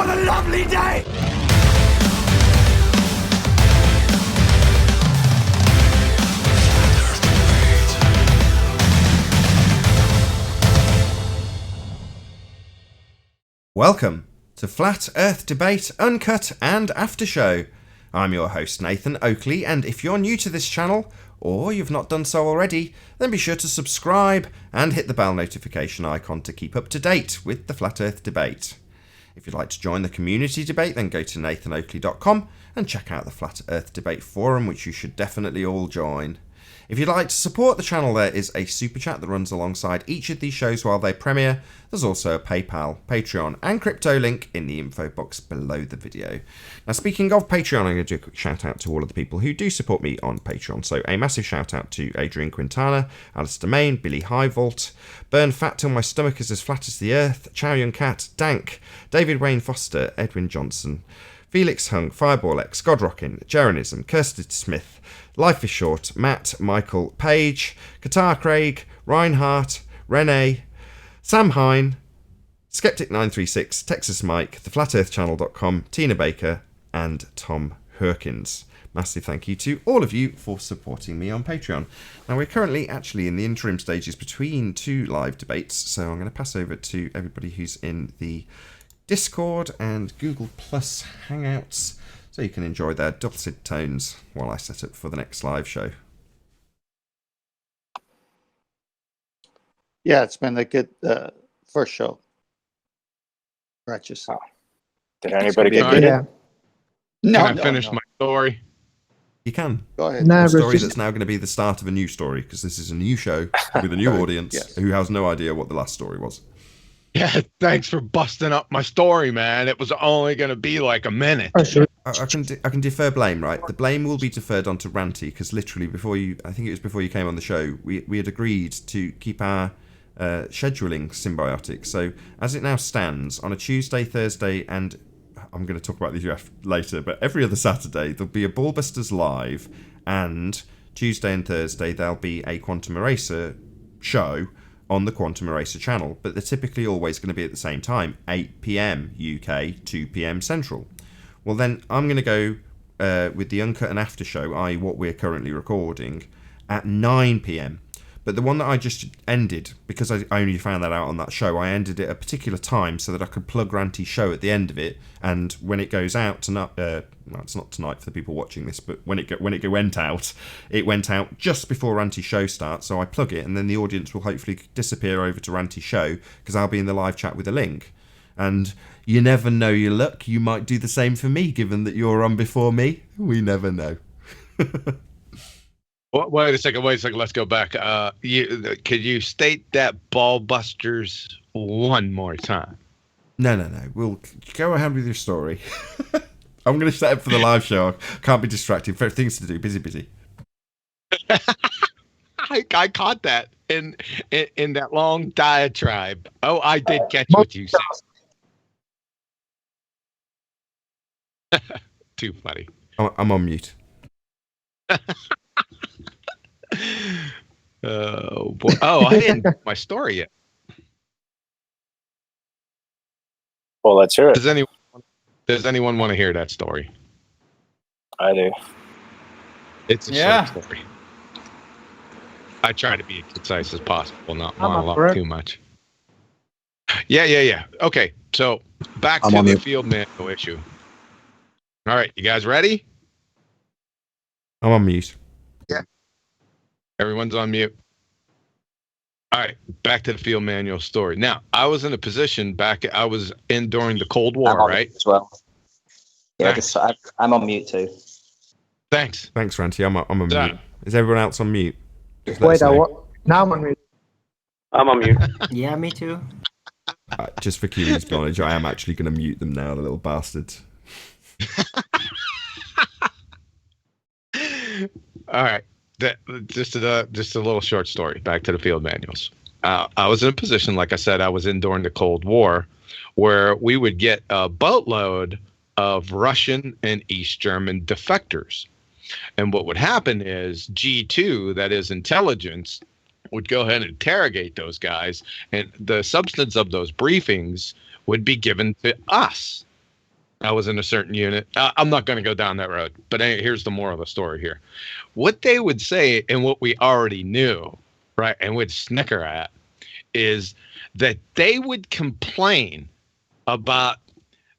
What a lovely day! Welcome to Flat Earth Debate, Uncut and After Show. I'm your host Nathan Oakley, and if you're new to this channel, or you've not done so already, then be sure to subscribe and hit the bell notification icon to keep up to date with the Flat Earth Debate. If you'd like to join the community debate, then go to nathanoakley.com and check out the Flat Earth Debate forum, which you should definitely all join. If you'd like to support the channel, there is a super chat that runs alongside each of these shows while they premiere. There's also a PayPal, Patreon and crypto link in the info box below the video. Now, speaking of Patreon, I'm going to do a quick shout out to all of the people who do support me on Patreon. So a massive shout out to Adrian Quintana, Alistair Main, Billy Highvolt, Burn Fat Till My Stomach Is As Flat As The Earth, Chow Yun Cat, Dank, David Wayne Foster, Edwin Johnson, Felix Hung, Fireball X, Godrockin, Jeronism, Kirsty Smith, Life is Short, Matt, Michael, Page, Qatar Craig, Reinhardt, Renee, Sam Hine, Skeptic936, Texas Mike, theflatearthchannel.com, Tina Baker, and Tom Herkins. Massive thank you to all of you for supporting me on Patreon. Now, we're currently actually in the interim stages between two live debates, so I'm going to pass over to everybody who's in the Discord and Google Plus Hangouts, so you can enjoy their dulcet tones while I set up for the next live show. Yeah, it's been a good first show. Righteous. Oh. Did anybody get good? it? No, Can I finish my story? You can. Go ahead. A story that's now going to be the start of a new story, because this is a new show with a new audience Yes. who has no idea what the last story was. Yeah, thanks for busting up my story, man. It was only going to be like a minute. I can defer blame, right? The blame will be deferred onto Ranty, because literally I think it was before you came on the show, we had agreed to keep our scheduling symbiotic. So as it now stands, on a Tuesday, Thursday, and I'm going to talk about the UF later, but every other Saturday there'll be a Ballbusters live, and Tuesday and Thursday there'll be a Quantum Eraser show on the Quantum Eraser channel, but they're typically always going to be at the same time, 8 p.m. UK, 2 p.m. Central. Well, then I'm going to go with the Uncut and After show, i.e. what we're currently recording, at 9 p.m. But the one that I just ended, because I only found that out on that show, I ended it at a particular time so that I could plug Ranty's show at the end of it, and when it goes out tonight, well, it's not tonight for the people watching this, but when it went out just before Ranty's show starts, so I plug it, and then the audience will hopefully disappear over to Ranty's show, because I'll be in the live chat with a link. And you never know your luck, you might do the same for me, given that you're on before me. We never know. Wait a second, let's go back. Could you state that Ballbusters one more time? No. We'll go ahead with your story. I'm going to set up for the live show. I can't be distracted. Things to do. Busy. I caught that in that long diatribe. Oh, I did catch what you said. Too funny. I'm on mute. Oh boy! Oh, I didn't get my story yet. Well, let's hear it. Does anyone want to hear that story? I do. It's a short story. I try to be as concise as possible, not monologue too much. Yeah. Okay, so back to the field manual issue. All right, you guys ready? I'm on mute. Everyone's on mute. All right, back to the field manual story. Now, I was in a position I was in during the Cold War, right? As well. Yeah, I'm on mute too. Thanks, Ranty. I'm on mute. Is everyone else on mute? Wait, now I'm on mute. I'm on mute. Yeah, me too. Just for Keely's knowledge, I am actually going to mute them now, the little bastards. All right. Just a little short story. Back to the field manuals. I was in a position, like I said, I was in during the Cold War, where we would get a boatload of Russian and East German defectors. And what would happen is G2, that is intelligence, would go ahead and interrogate those guys, and the substance of those briefings would be given to us. I was in a certain unit. I'm not going to go down that road, but here's the moral of the story here. What they would say, and what we already knew, right, and would snicker at, is that they would complain about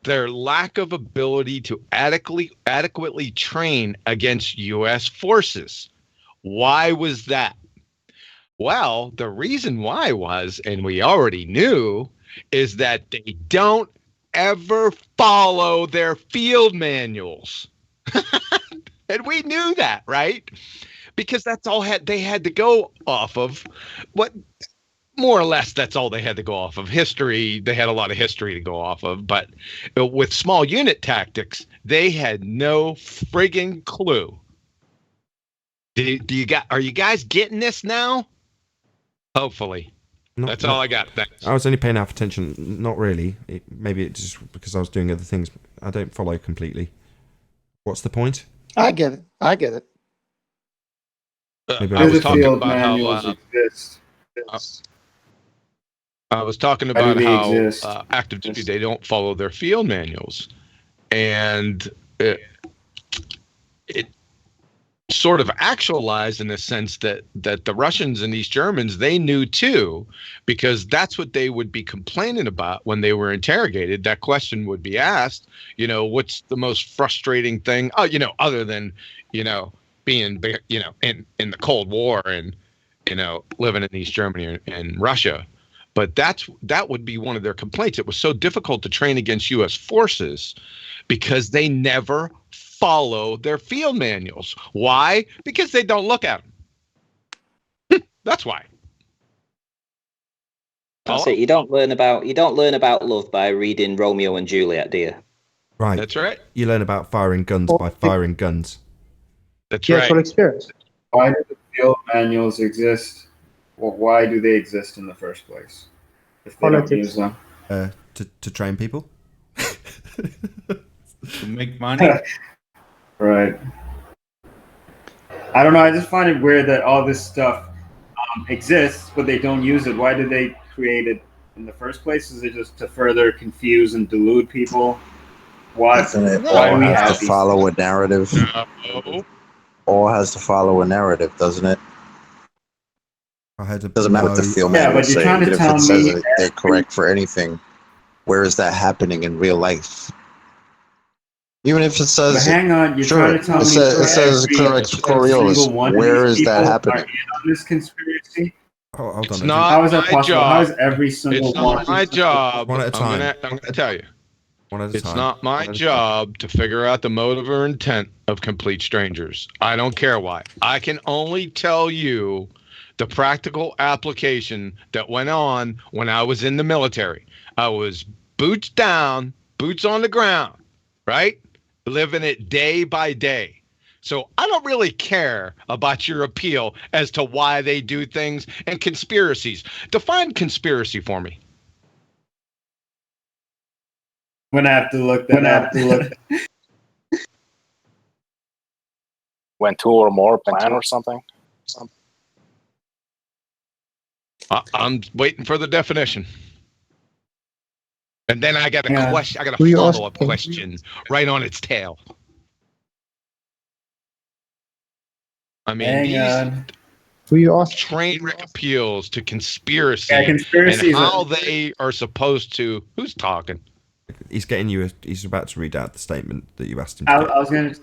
their lack of ability to adequately train against U.S. forces. Why was that? Well, the reason why was, and we already knew, is that they don't ever follow their field manuals. And we knew that, right? Because that's all they had to go off of. What more or less that's all they had to go off of. History, they had a lot of history to go off of, but with small unit tactics, they had no friggin' clue. Are you guys getting this now? Hopefully. That's all I got. Thanks. I was only paying half attention. Not really. Maybe it's just because I was doing other things. I don't follow completely. What's the point? I get it. I get it. I was talking about manuals how exist. I was talking about do they how exist? active duty, they don't follow their field manuals, and it sort of actualized in the sense that the Russians and these Germans, they knew too, because that's what they would be complaining about when they were interrogated. That question would be asked, what's the most frustrating thing, other than, being, in the Cold War and, living in East Germany and Russia. But that would be one of their complaints. It was so difficult to train against U.S. forces because they never follow their field manuals. Why? Because they don't look at them. That's why. That's it. You don't learn about love by reading Romeo and Juliet, do you? Right. That's right. You learn about firing guns by firing guns. That's Yes, right. for experience. Why do the field manuals exist? Well, why do they exist in the first place? If they don't Politics. use them. To train people. To make money. Right. I don't know. I just find it weird that all this stuff exists, but they don't use it. Why did they create it in the first place? Is it just to further confuse and delude people? Why? Doesn't it Why do all we have have to these follow a things? narrative? No. All has to follow a narrative, doesn't it? I had a Doesn't matter what the field Yeah, manual but you're say. trying to Even if tell it says me that they're correct for anything, where is that happening in real life? Even if it But says hang on, you're sure, trying to tell it me says every correct Coriolis. single one of Where these is that people happening? are in on this conspiracy? Hold It's on. not How is that my possible? How is job. every single It's one? not my job. One at a time. I'm gonna tell you. One at a It's time. not my job to figure out the motive or intent of complete strangers. I don't care why. I can only tell you the practical application that went on when I was in the military. I was boots down, boots on the ground, right? Living it day by day. So I don't really care about your appeal as to why they do things and conspiracies. Define conspiracy for me. I'm gonna have to look that up. When two or more plan or something. I'm waiting for the definition. And then I got a Yeah. question. I got Who a you follow-up asking? question right on its tail. I mean, Hang these on. Who you ask? train wreck appeals to conspiracy Yeah, conspiracy and is how they are supposed to. Who's talking? He's getting you. He's about to read out the statement that you asked him. I To was gonna.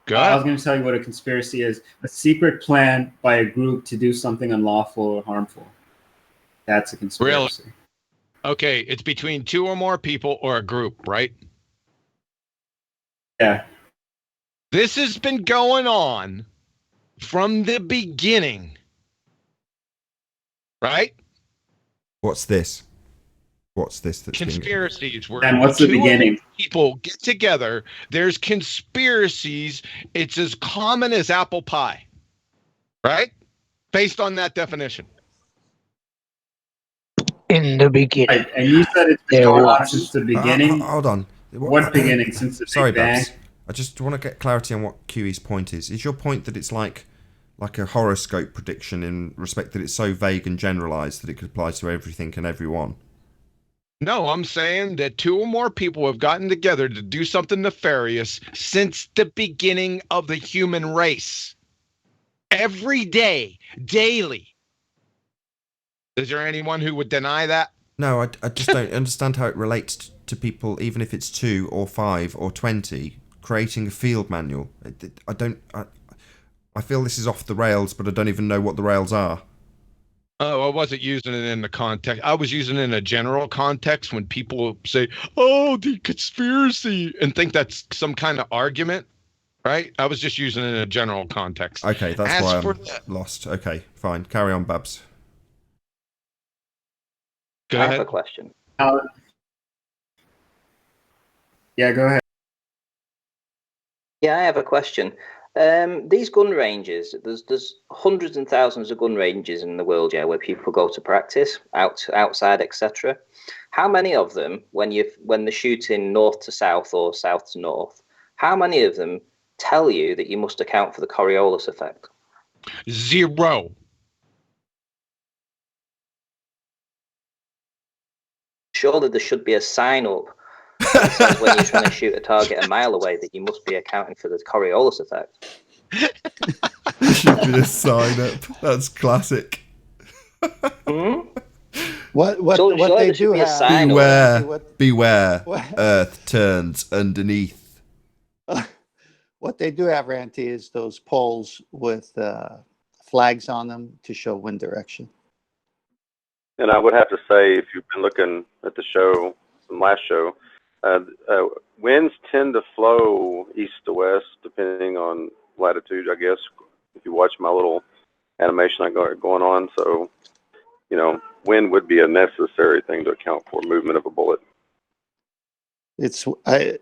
Go I was ahead. going to tell you what a conspiracy is: a secret plan by a group to do something unlawful or harmful. That's a conspiracy. Okay, it's between two or more people or a group, right? Yeah. This has been going on from the beginning, right? What's this? What's this? That's being... Conspiracies where And what's the two or beginning? more people get together. There's conspiracies. It's as common as apple pie, right? Based on that definition. In the beginning. Right. And you said it's been There going on was. since the beginning. Hold on. What beginning? Since the Sorry, Big Bang? Babs. I just want to get clarity on what QE's point is. Is your point that it's like a horoscope prediction in respect that it's so vague and generalized that it could apply to everything and everyone? No, I'm saying that 2 or more people have gotten together to do something nefarious since the beginning of the human race. Every day, daily. Is there anyone who would deny that? No, I just don't understand how it relates to people, even if it's 2 or 5 or 20, creating a field manual. I feel this is off the rails, but I don't even know what the rails are. Oh, I wasn't using it in the context. I was using it in a general context when people say, "Oh, the conspiracy," and think that's some kind of argument, right? I was just using it in a general context. Okay, that's As why for I'm lost. Okay, fine. Carry on, Babs. Go I have ahead. a question. Yeah, go ahead. Yeah, I have a question. These gun ranges, there's hundreds and thousands of gun ranges in the world, yeah, where people go to practice outside, etc. How many of them, when they're shooting north to south or south to north, how many of them tell you that you must account for the Coriolis effect? 0. Surely there should be a sign up that says when you're trying to shoot a target a mile away that you must be accounting for the Coriolis effect. There should be a sign up. That's classic. What Surely they there should do be a have? sign up. Beware. What- Earth turns underneath. What they do have, Ranty, is those poles with flags on them to show wind direction. And I would have to say, if you've been looking at the show, the last show, winds tend to flow east to west, depending on latitude, I guess, if you watch my little animation I got going on. So, wind would be a necessary thing to account for movement of a bullet.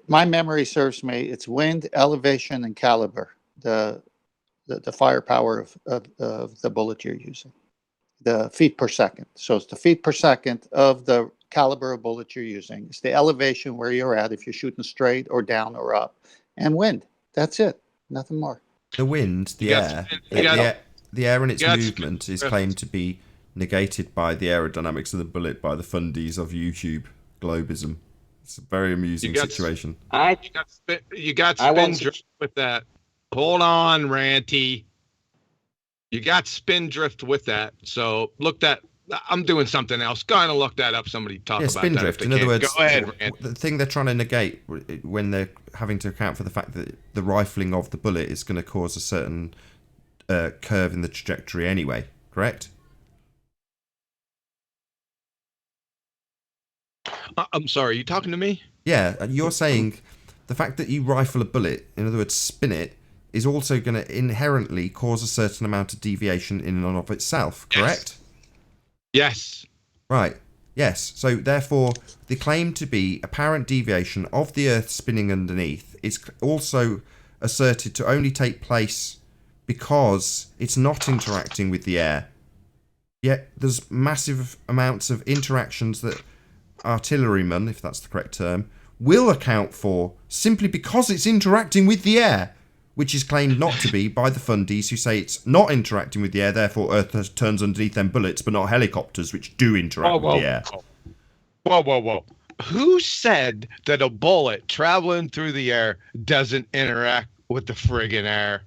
My memory serves me. It's wind, elevation, and caliber. The firepower of the bullet you're using. The feet per second. So it's the feet per second of the caliber of bullet you're using. It's the elevation where you're at if you're shooting straight or down or up, and wind. That's it. Nothing more. The wind, the air, the air and its movement is claimed to be negated by the aerodynamics of the bullet by the fundies of YouTube globism. It's a very amusing situation. You got spin drift with that. Hold on, Ranty. You got spin drift with that. So I'm doing something else. Go ahead and look that up. Somebody talk about spin that. Drift. In other words, go ahead, Ranty. The thing they're trying to negate when they're having to account for the fact that the rifling of the bullet is going to cause a certain curve in the trajectory anyway. Correct? I'm sorry. Are you talking to me? Yeah, you're saying the fact that you rifle a bullet, in other words, spin it, is also going to inherently cause a certain amount of deviation in and of itself, correct? Yes. Right. Yes. So therefore, the claim to be apparent deviation of the Earth spinning underneath is also asserted to only take place because it's not interacting with the air. Yet there's massive amounts of interactions that artillerymen, if that's the correct term, will account for simply because it's interacting with the air, which is claimed not to be by the fundies who say it's not interacting with the air, therefore Earth turns underneath them bullets, but not helicopters, which do interact with the air. Whoa. Who said that a bullet traveling through the air doesn't interact with the friggin' air?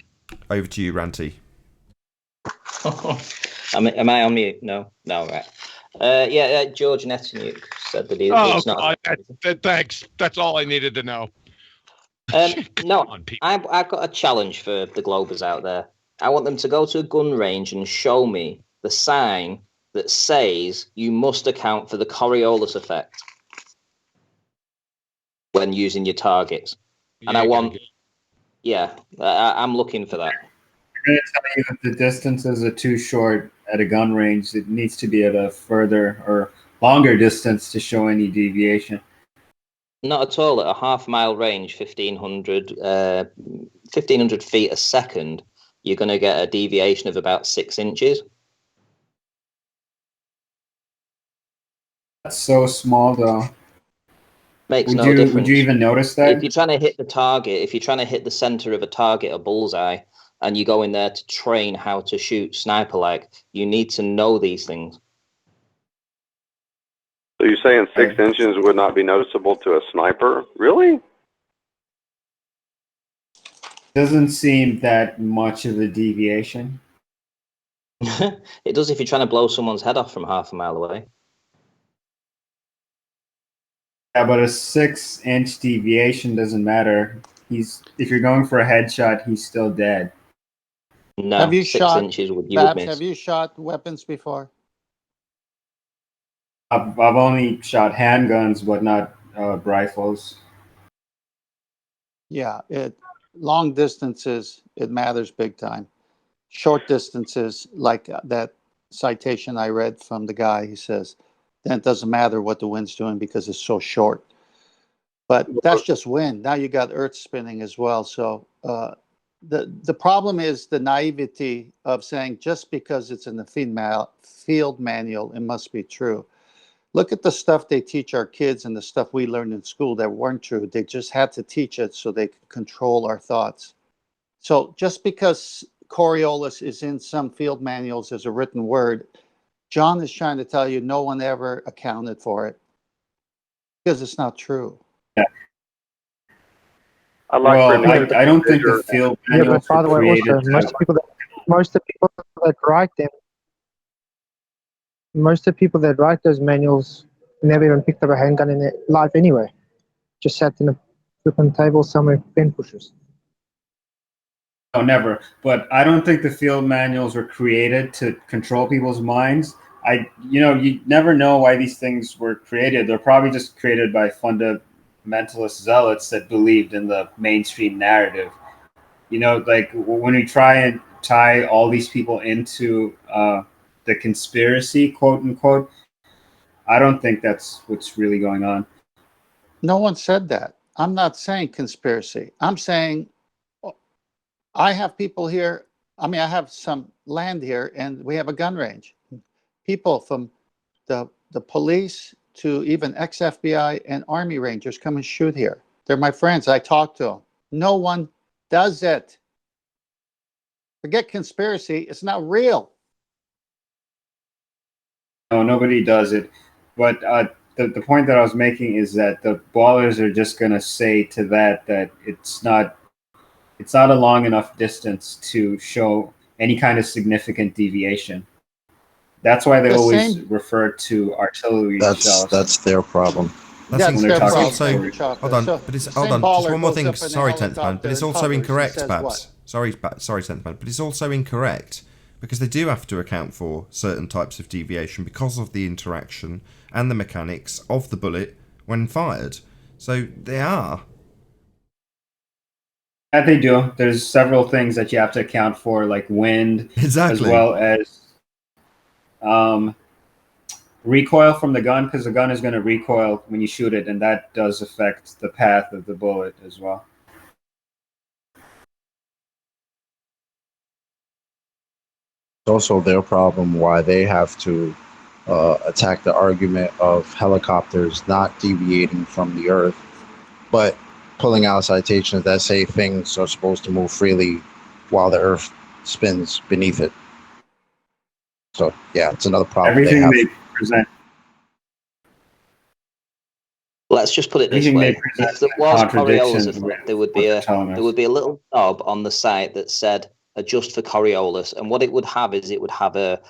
Over to you, Ranty. Am I on mute? No, right. George Netanyahu said that it's not. Thanks. That's all I needed to know. I've got a challenge for the Globers out there. I want them to go to a gun range and show me the sign that says you must account for the Coriolis effect when using your targets. And I'm looking for that. I'm going to tell you that the distances are too short at a gun range. It needs to be at a further or longer distance to show any deviation. Not at all. At a half-mile range, 1,500 feet a second, you're going to get a deviation of about 6 inches. That's so small, though. Makes no difference. Would you even notice that? If you're trying to hit the target, if you're trying to hit the center of a target, a bullseye, and you go in there to train how to shoot sniper-like, you need to know these things. So you're saying 6 inches would not be noticeable to a sniper? Really? Doesn't seem that much of a deviation. It does if you're trying to blow someone's head off from half a mile away. Yeah, but a 6-inch deviation doesn't matter. If you're going for a headshot, he's still dead. No, Have you 6 shot, inches you would Babs, miss. have you shot weapons before? I've only shot handguns, but not rifles. Yeah, long distances, it matters big time. Short distances, like that citation I read from the guy, he says, then it doesn't matter what the wind's doing because it's so short. But that's just wind. Now you got earth spinning as well. So the problem is the naivety of saying just because it's in the field manual, it must be true. Look at the stuff they teach our kids and the stuff we learned in school that weren't true. They just had to teach it so they could control our thoughts. So just because Coriolis is in some field manuals as a written word, John is trying to tell you no one ever accounted for it because it's not true. Yeah. I like Well, René I don't think the field Yeah, manuals but by the were way, created also most of the people that write them, most of the people that write those manuals never even picked up a handgun in their life anyway. Just sat in a flipping table somewhere, pen pushers. No, never. But I don't think the field manuals were created to control people's minds. You never know why these things were created. They're probably just created by fundamentalist zealots that believed in the mainstream narrative. Like when we try and tie all these people into the conspiracy, quote unquote, I don't think that's what's really going on. No one said that. I'm not saying conspiracy. I'm saying I have people here. I mean, I have some land here and we have a gun range. People from the police to even ex-FBI and Army Rangers come and shoot here. They're my friends. I talk to them. No one does it. Forget conspiracy. It's not real. No, nobody does it. But the point that I was making is that the ballers are just going to say to that it's not a long enough distance to show any kind of significant deviation. That's why they always refer to artillery shells. That's their problem. That's their problem. Hold on, but it's hold on. Just one more thing. Sorry, 10th man, but it's also incorrect, Babs. Sorry, 10th man, but it's also incorrect because they do have to account for certain types of deviation because of the interaction and the mechanics of the bullet when fired. So they are. Yeah, they do. There's several things that you have to account for, like wind, Exactly, as well as recoil from the gun, because the gun is going to recoil when you shoot it, and that does affect the path of the bullet as well. It's also their problem why they have to attack the argument of helicopters not deviating from the Earth, but pulling out citations that say things are supposed to move freely while the Earth spins beneath it. So, yeah, it's another problem. Everything they present. Let's just put it this way: if there was Coriolis effect, there would be a little knob on the site that said "adjust for Coriolis," and what it would have is it would have a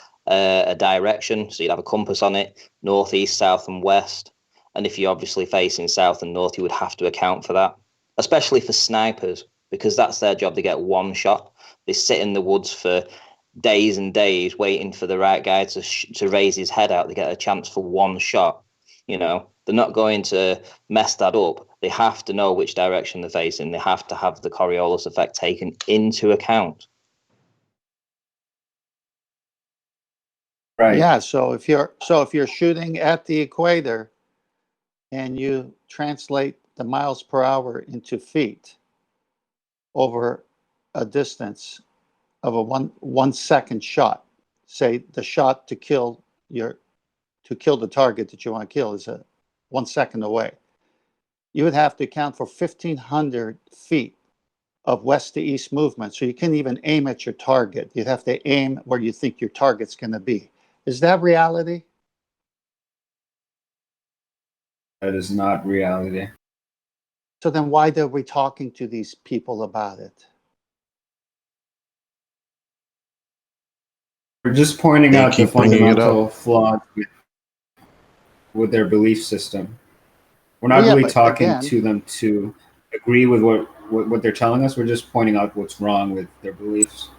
direction. So you'd have a compass on it, north, east, south, and west. And if you're obviously facing south and north, you would have to account for that, especially for snipers, because that's their job. They get one shot. They sit in the woods for days and days waiting for the right guy to raise his head out. They get a chance for one shot. They're not going to mess that up. They have to know which direction they're facing. They have to have the Coriolis effect taken into account. Right. Yeah. So if you're shooting at the equator and you translate the miles per hour into feet over a distance of a 1 second shot, say the shot to kill the target that you want to kill is 1 second away, you would have to account for 1,500 feet of west to east movement. So you can't even aim at your target. You'd have to aim where you think your target's going to be. Is that reality? That is not reality. So then why are we talking to these people about it? We're just pointing They out the keep bringing it fundamental flaws with their belief system. We're not Well, yeah, really but talking again- to them to agree with what they're telling us. We're just pointing out what's wrong with their beliefs.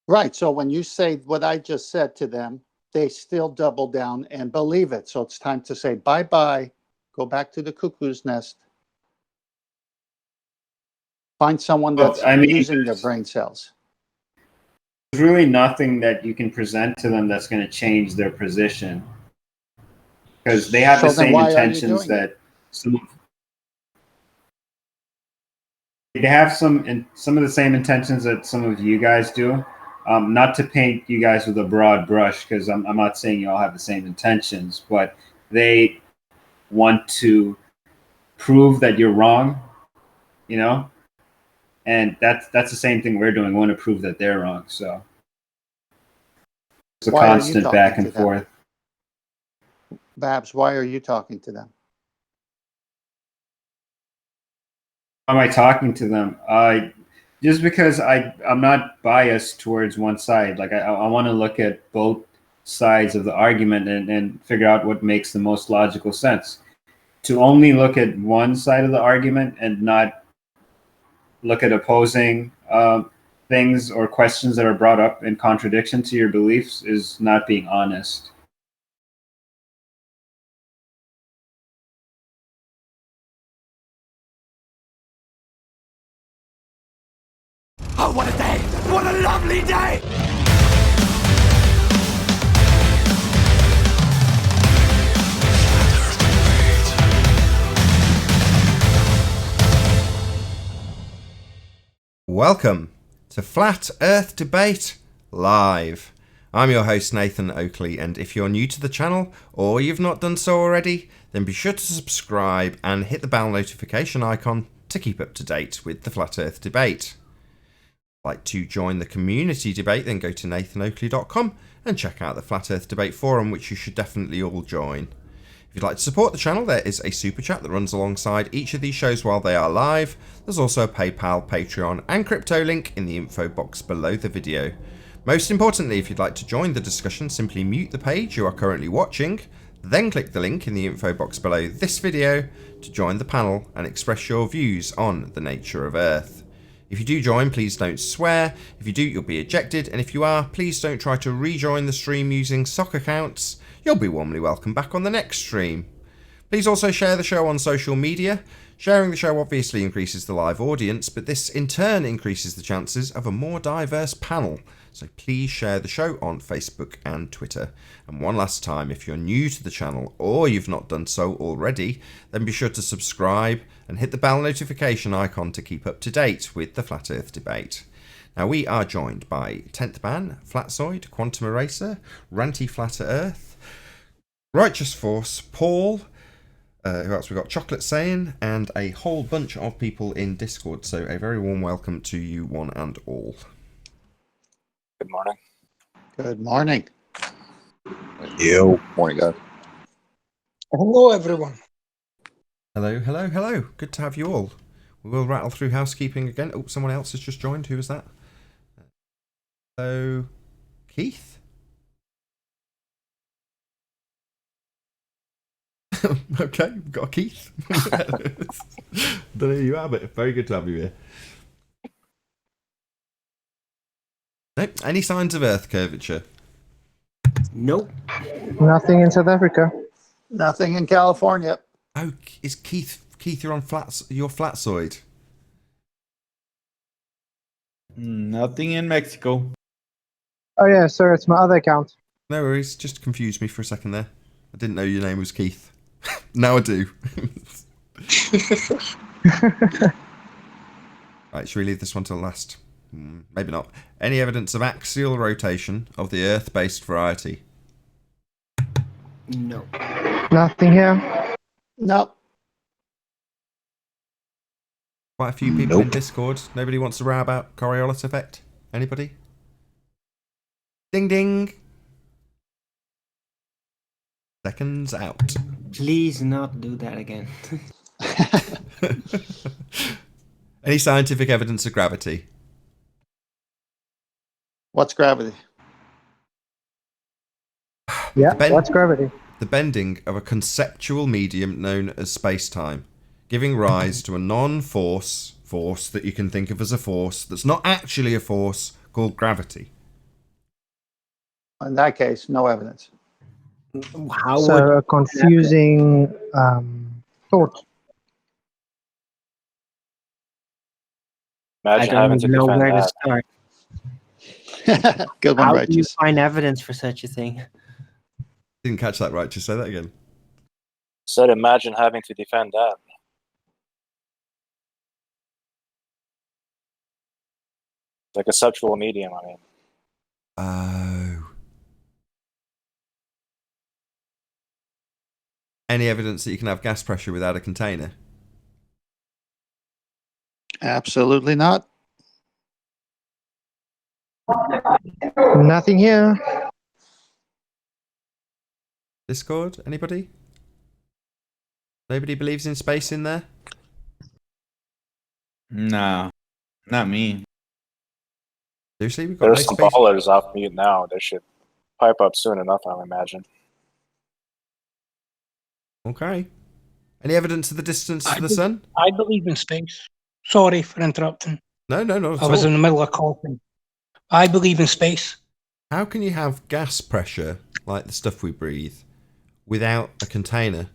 Right. So when you say what I just said to them, they still double down and believe it. So it's time to say bye-bye, go back to the cuckoo's nest, find someone Well, that's I mean, using their brain cells. there's really nothing that you can present to them that's going to change their position, because they have the So then same why are you intentions doing that they have some of the same intentions that some of you guys do. Not to paint you guys with a broad brush, because I'm not saying you all have the same intentions, but they want to prove that you're wrong, you know, and that's the same thing we're doing. We want to prove that they're wrong. So it's a Why are you constant talking back to and them? forth. Babs, why are you talking to them? Am I talking to them? Just because I'm not biased towards one side. Like I want to look at both sides of the argument and figure out what makes the most logical sense. To only look at one side of the argument and not look at opposing things or questions that are brought up in contradiction to your beliefs is not being honest. Oh, what a day! What a lovely day! Welcome to Flat Earth Debate Live. I'm your host Nathan Oakley, and if you're new to the channel or you've not done so already, then be sure to subscribe and hit the bell notification icon to keep up to date with the Flat Earth Debate. If you'd like to join the community debate, then go to nathanoakley.com and check out the Flat Earth Debate forum, which you should definitely all join. If you'd like to support the channel, there is a super chat that runs alongside each of these shows while they are live. There's also a PayPal, Patreon and crypto link in the info box below the video. Most importantly, if you'd like to join the discussion, simply mute the page you are currently watching, then click the link in the info box below this video to join the panel and express your views on the nature of Earth. If you do join, please don't swear. If you do, you'll be ejected. And if you are, please don't try to rejoin the stream using sock accounts. You'll be warmly welcome back on the next stream. Please also share the show on social media. Sharing the show obviously increases the live audience, but this in turn increases the chances of a more diverse panel. So please share the show on Facebook and Twitter. And one last time, if you're new to the channel or you've not done so already, then be sure to subscribe and hit the bell notification icon to keep up to date with the Flat Earth Debate. Now we are joined by 10th Man, Flatzoid, Quantum Eraser, Ranty Flat Earth, Righteous Force, Paul, who else we got? Chocolate Saiyan, and a whole bunch of people in Discord. So a very warm welcome to you one and all. Good morning. Good morning. Yo. Morning, guys. Hello, everyone. Hello, hello, hello. Good to have you all. We will rattle through housekeeping again. Oh, someone else has just joined. Who was that? Hello, Keith? Okay, we've got a Keith. Don't know who you are, but very good to have you here. Nope. Any signs of Earth curvature? Nope. Nothing in South Africa. Nothing in California. Oh, is Keith? Keith, you're on You're Flatzoid. Nothing in Mexico. Oh yeah, sorry, it's my other account. No worries. Just confused me for a second there. I didn't know your name was Keith. Now I do. Right, should we leave this one till last? Maybe not. Any evidence of axial rotation of the Earth-based variety? No. Nothing here. Nope. Quite a few people in Discord. Nobody wants to row about Coriolis effect? Anybody? Ding ding! Seconds out. Please not do that again. Any scientific evidence of gravity? What's gravity? Yeah, what's gravity? The bending of a conceptual medium known as space-time, giving rise to a non-force force that you can think of as a force that's not actually a force called gravity. In that case, no evidence. So a confusing thought. Imagine I don't having to even know defend where to that. start. Good one, How do you Righteous. find evidence for such a thing? Didn't catch that right. Just say that again. Said, imagine having to defend that. Like a sexual medium, I mean. Oh. Any evidence that you can have gas pressure without a container? Absolutely not. Nothing here. Discord? Anybody? Nobody believes in space in there? No, not me. Seriously, we've got There's no some space. ballers off mute now. They should pipe up soon enough, I imagine. Okay. Any evidence of the distance to the sun? I believe in space. Sorry for interrupting. No, not at I was all. in the middle of coughing. I believe in space. How can you have gas pressure, like the stuff we breathe, without a container?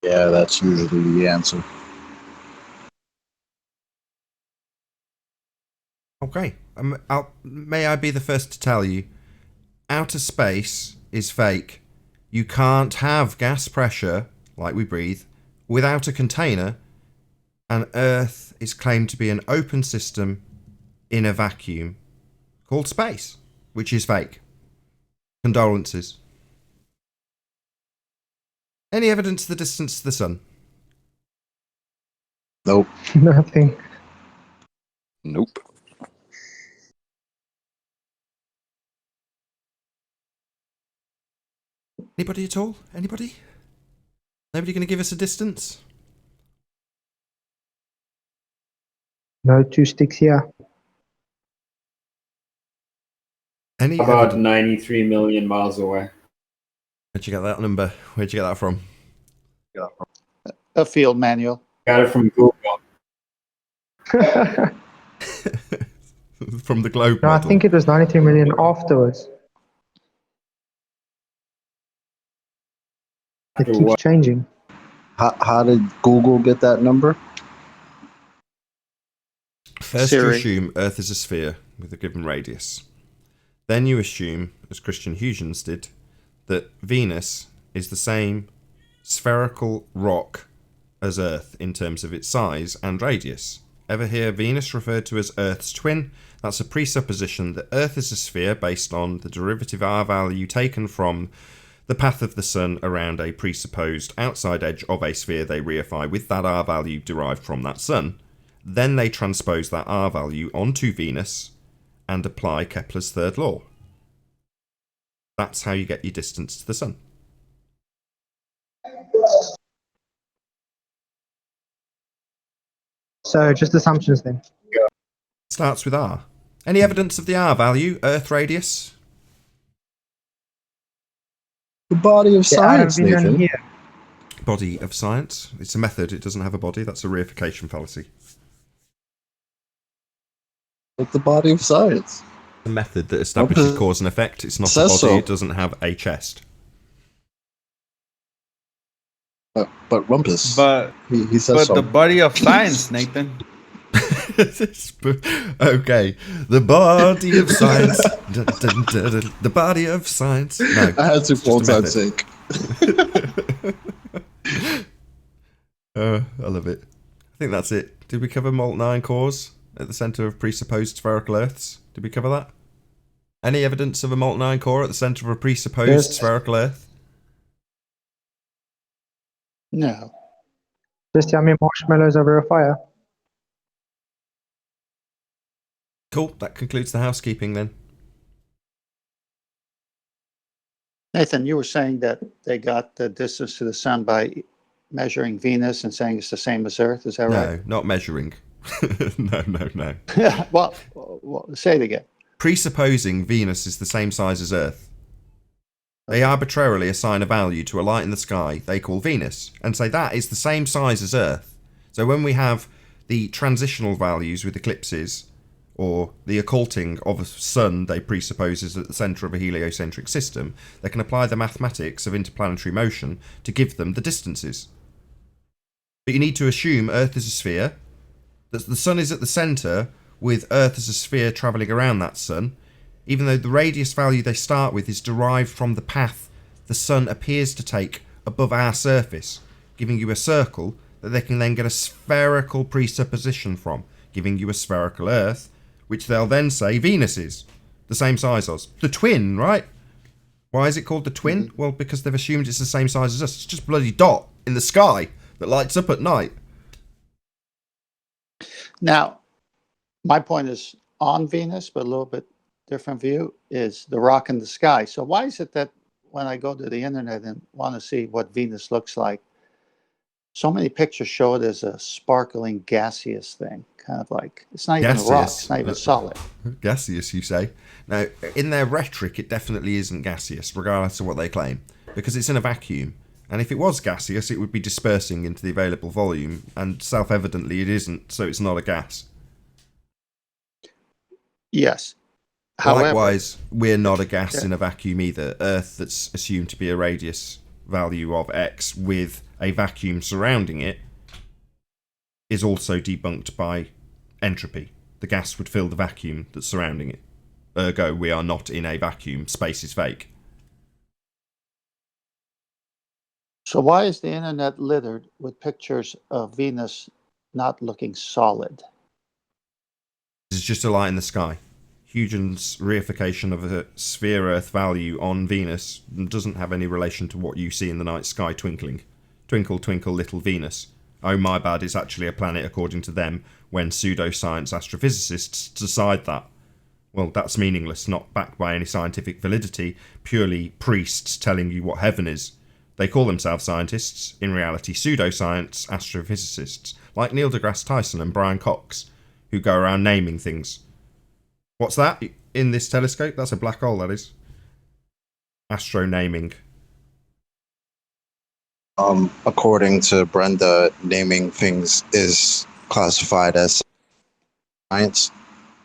Yeah, that's usually the answer. Okay. May I be the first to tell you, outer space is fake. You can't have gas pressure, like we breathe, without a container, and Earth is claimed to be an open system in a vacuum called space, which is fake. Condolences. Any evidence of the distance to the sun? Nope. Nothing. Nope. Anybody at all? Anybody? Nobody going to give us a distance? No two sticks here. Any About evidence? 93 million miles away. Where'd you get that number? Where'd you get that from? A field manual. Got it from Google. From the globe No, I model. think it was 93 million afterwards. It After keeps what? changing. How did Google get that number? First, you Siri. assume Earth is a sphere with a given radius. Then you assume, as Christian Huygens did, that Venus is the same spherical rock as Earth in terms of its size and radius. Ever hear Venus referred to as Earth's twin? That's a presupposition that Earth is a sphere based on the derivative R value taken from the path of the sun around a presupposed outside edge of a sphere they reify with that R value derived from that sun. Then they transpose that R value onto Venus and apply Kepler's third law. That's how you get your distance to the sun. So just assumptions then. Starts with R. Any evidence of the R value, Earth radius? The body of science, I haven't been Nathan. on here. Body of science. It's a method, it doesn't have a body. That's a reification fallacy. Like the body of science. A method that establishes cause and effect. It's not a body, Says so. it doesn't have a chest. But Rumpus. But he says but so. the body of science, Nathan. Okay, the body of science. Dun, dun, dun, dun. The body of science. No, I had to it's for just a time's method. sake. I love it. I think that's it. Did we cover molten iron cores at the centre of presupposed spherical Earths? Did we cover that? Any evidence of a molten iron core at the centre of a presupposed Yes. spherical Earth? No. Just tell me marshmallows over a fire. Cool. That concludes the housekeeping then. Nathan, you were saying that they got the distance to the sun by measuring Venus and saying it's the same as Earth. Is that right? No, not measuring. No. well, say it again. Presupposing Venus is the same size as Earth. They arbitrarily assign a value to a light in the sky they call Venus and say that is the same size as Earth. So when we have the transitional values with eclipses, or the occulting of a sun they presuppose is at the centre of a heliocentric system, they can apply the mathematics of interplanetary motion to give them the distances. But you need to assume Earth is a sphere, that the sun is at the centre with Earth as a sphere travelling around that sun, even though the radius value they start with is derived from the path the sun appears to take above our surface, giving you a circle that they can then get a spherical presupposition from, giving you a spherical Earth, which they'll then say Venus is the same size as. The twin, right? Why is it called the twin? Well, because they've assumed it's the same size as us. It's just a bloody dot in the sky that lights up at night. Now, my point is on Venus, but a little bit different view, is the rock in the sky. So why is it that when I go to the internet and want to see what Venus looks like, so many pictures show it as a sparkling gaseous thing, kind of like, it's not even a rock, it's not even solid. Gaseous, you say? Now, in their rhetoric, it definitely isn't gaseous, regardless of what they claim, because it's in a vacuum. And if it was gaseous, it would be dispersing into the available volume, and self-evidently it isn't, so it's not a gas. Yes. However, likewise, we're not a gas in a vacuum either. Earth, that's assumed to be a radius value of x with a vacuum surrounding it, is also debunked by entropy. The gas would fill the vacuum that's surrounding it. Ergo, we are not in a vacuum. Space is fake. So why is the internet littered with pictures of Venus not looking solid? This is just a light in the sky. Huygens' reification of a sphere Earth value on Venus doesn't have any relation to what you see in the night sky twinkling. Twinkle, twinkle, little Venus. Oh my bad, it's actually a planet according to them, when pseudoscience astrophysicists decide that. Well, that's meaningless, not backed by any scientific validity, purely priests telling you what heaven is. They call themselves scientists, in reality pseudoscience astrophysicists, like Neil deGrasse Tyson and Brian Cox, who go around naming things. What's that in this telescope? That's a black hole, that is. Astro-naming. According to Brenda, naming things is classified as science.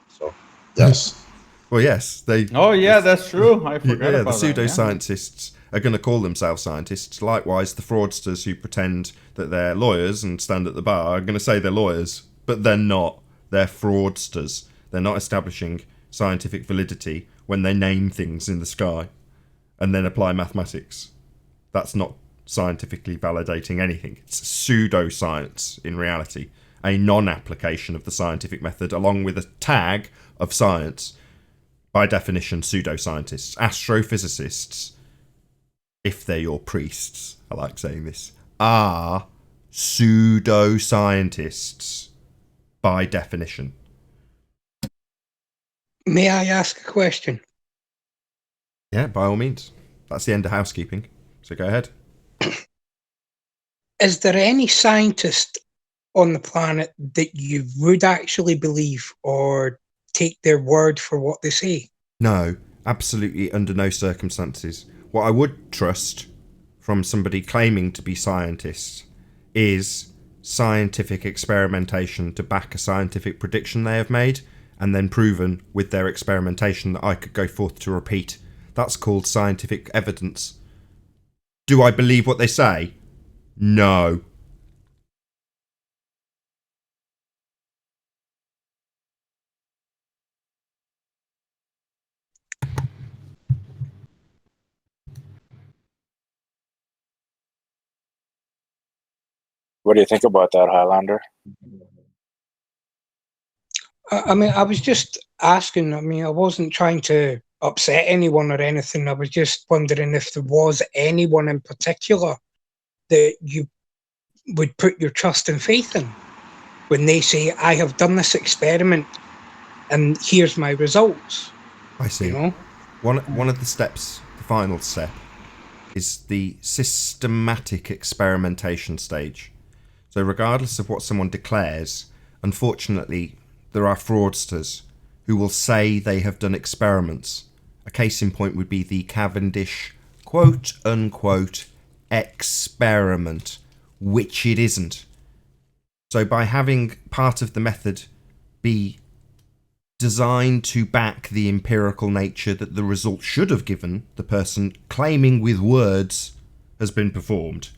So, yes. Well, yes. They. Oh, yeah, that's true. I forgot about the that. pseudoscientists are going to call themselves scientists. Likewise, the fraudsters who pretend that they're lawyers and stand at the bar are going to say they're lawyers, but they're not. They're fraudsters. They're not establishing scientific validity when they name things in the sky and then apply mathematics. That's not scientifically validating anything. It's pseudoscience in reality, a non-application of the scientific method along with a tag of science. By definition, pseudoscientists, astrophysicists, if they're your priests, I like saying this, are pseudoscientists by definition. May I ask a question? Yeah, by all means. That's the end of housekeeping. So go ahead. Is there any scientist on the planet that you would actually believe or take their word for what they say? No, absolutely under no circumstances. What I would trust from somebody claiming to be scientists is scientific experimentation to back a scientific prediction they have made and then proven with their experimentation that I could go forth to repeat. That's called scientific evidence. Do I believe what they say? No. What do you think about that, Highlander? I mean, I was just asking. I mean, I wasn't trying to upset anyone or anything. I was just wondering if there was anyone in particular that you would put your trust and faith in when they say, I have done this experiment and here's my results. I see. You know? One of the steps, the final step, is the systematic experimentation stage. So regardless of what someone declares, unfortunately, there are fraudsters who will say they have done experiments. A case in point would be the Cavendish quote-unquote experiment, which it isn't. So by having part of the method be designed to back the empirical nature that the result should have given, the person claiming with words has been performed,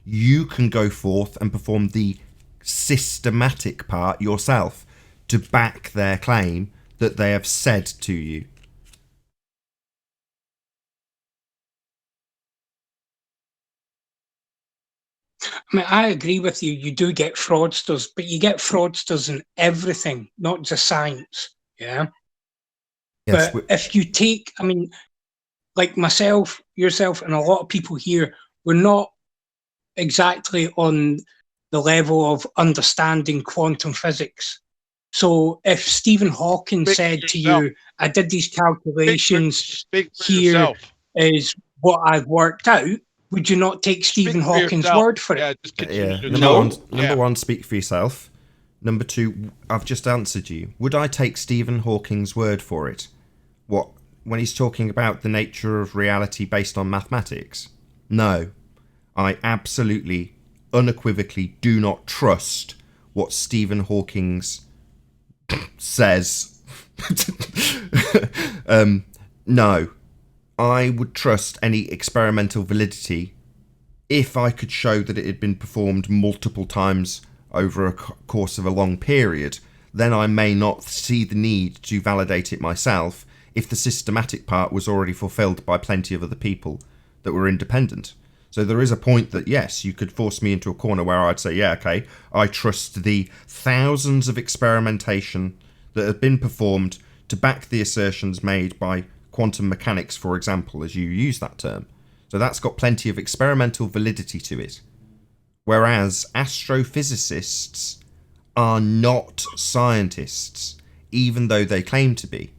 you can go forth and perform the systematic part yourself to back their claim that they have said to you. I mean, I agree with you. You do get fraudsters, but you get fraudsters in everything, not just science. Yeah. Yes, but if you take, I mean, like myself, yourself, and a lot of people here, we're not exactly on the level of understanding quantum physics. So if Stephen Hawking said to you, I did these calculations, here is what I've worked out, would you not take Stephen Hawking's word for it? Number one, speak for yourself. Number two, I've just answered you. Would I take Stephen Hawking's word for it? What, when he's talking about the nature of reality based on mathematics? No. I absolutely, unequivocally do not trust what Stephen Hawking's says. No. I would trust any experimental validity if I could show that it had been performed multiple times over a course of a long period. Then I may not see the need to validate it myself if the systematic part was already fulfilled by plenty of other people that were independent. So there is a point that, yes, you could force me into a corner where I'd say, yeah, okay, I trust the thousands of experimentation that have been performed to back the assertions made by quantum mechanics, for example, as you use that term. So that's got plenty of experimental validity to it. Whereas astrophysicists are not scientists, even though they claim to be.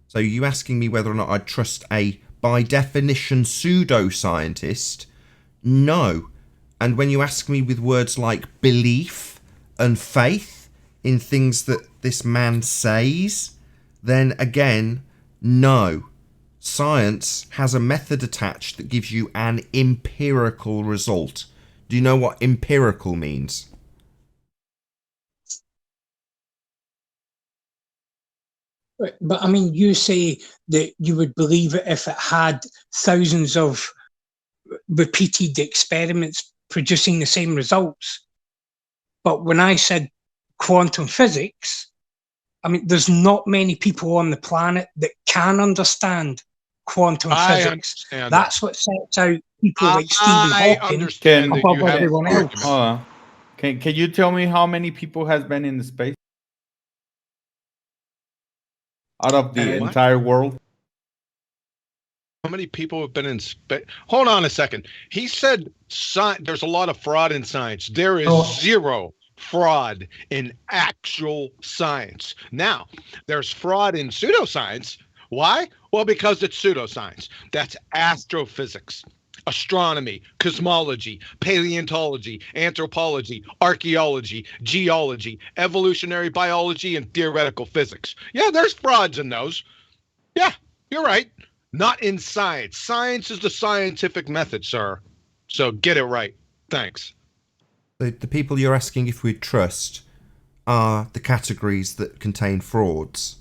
So you asking me whether or not I'd trust a, by definition, pseudo-scientist? No. And when you ask me with words like belief and faith in things that this man says, then again, no. Science has a method attached that gives you an empirical result. Do you know what empirical means? But I mean, you say that you would believe it if it had thousands of repeated experiments producing the same results. But when I said quantum physics, I mean, there's not many people on the planet that can understand quantum physics. That's what sets out people like Stephen Hawking above everyone else. Can you tell me how many people has been in the space out of the entire world? How many people have been in space? Hold on a second. He said there's a lot of fraud in science. There is zero fraud in actual science. Now, there's fraud in pseudoscience. Why? Well, because it's pseudoscience. That's astrophysics, astronomy, cosmology, paleontology, anthropology, archaeology, geology, evolutionary biology, and theoretical physics. Yeah, there's frauds in those. Yeah, you're right. Not in science. Science is the scientific method, sir. So get it right. Thanks. The people you're asking if we'd trust are the categories that contain frauds.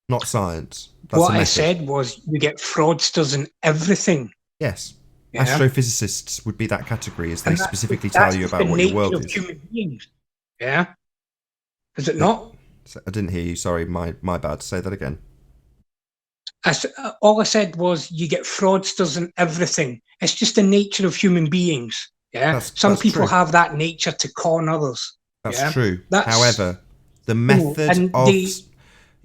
Not science. That's what I said was you get fraudsters in everything. Yes. Yeah. Astrophysicists would be that category, as they specifically tell you about what your world is. Human beings. Yeah. Is it not? I didn't hear you. Sorry, my bad. Say that again. All I said was you get fraudsters in everything. It's just the nature of human beings. Yeah. Some people have that nature to con others. That's true. However, the method of...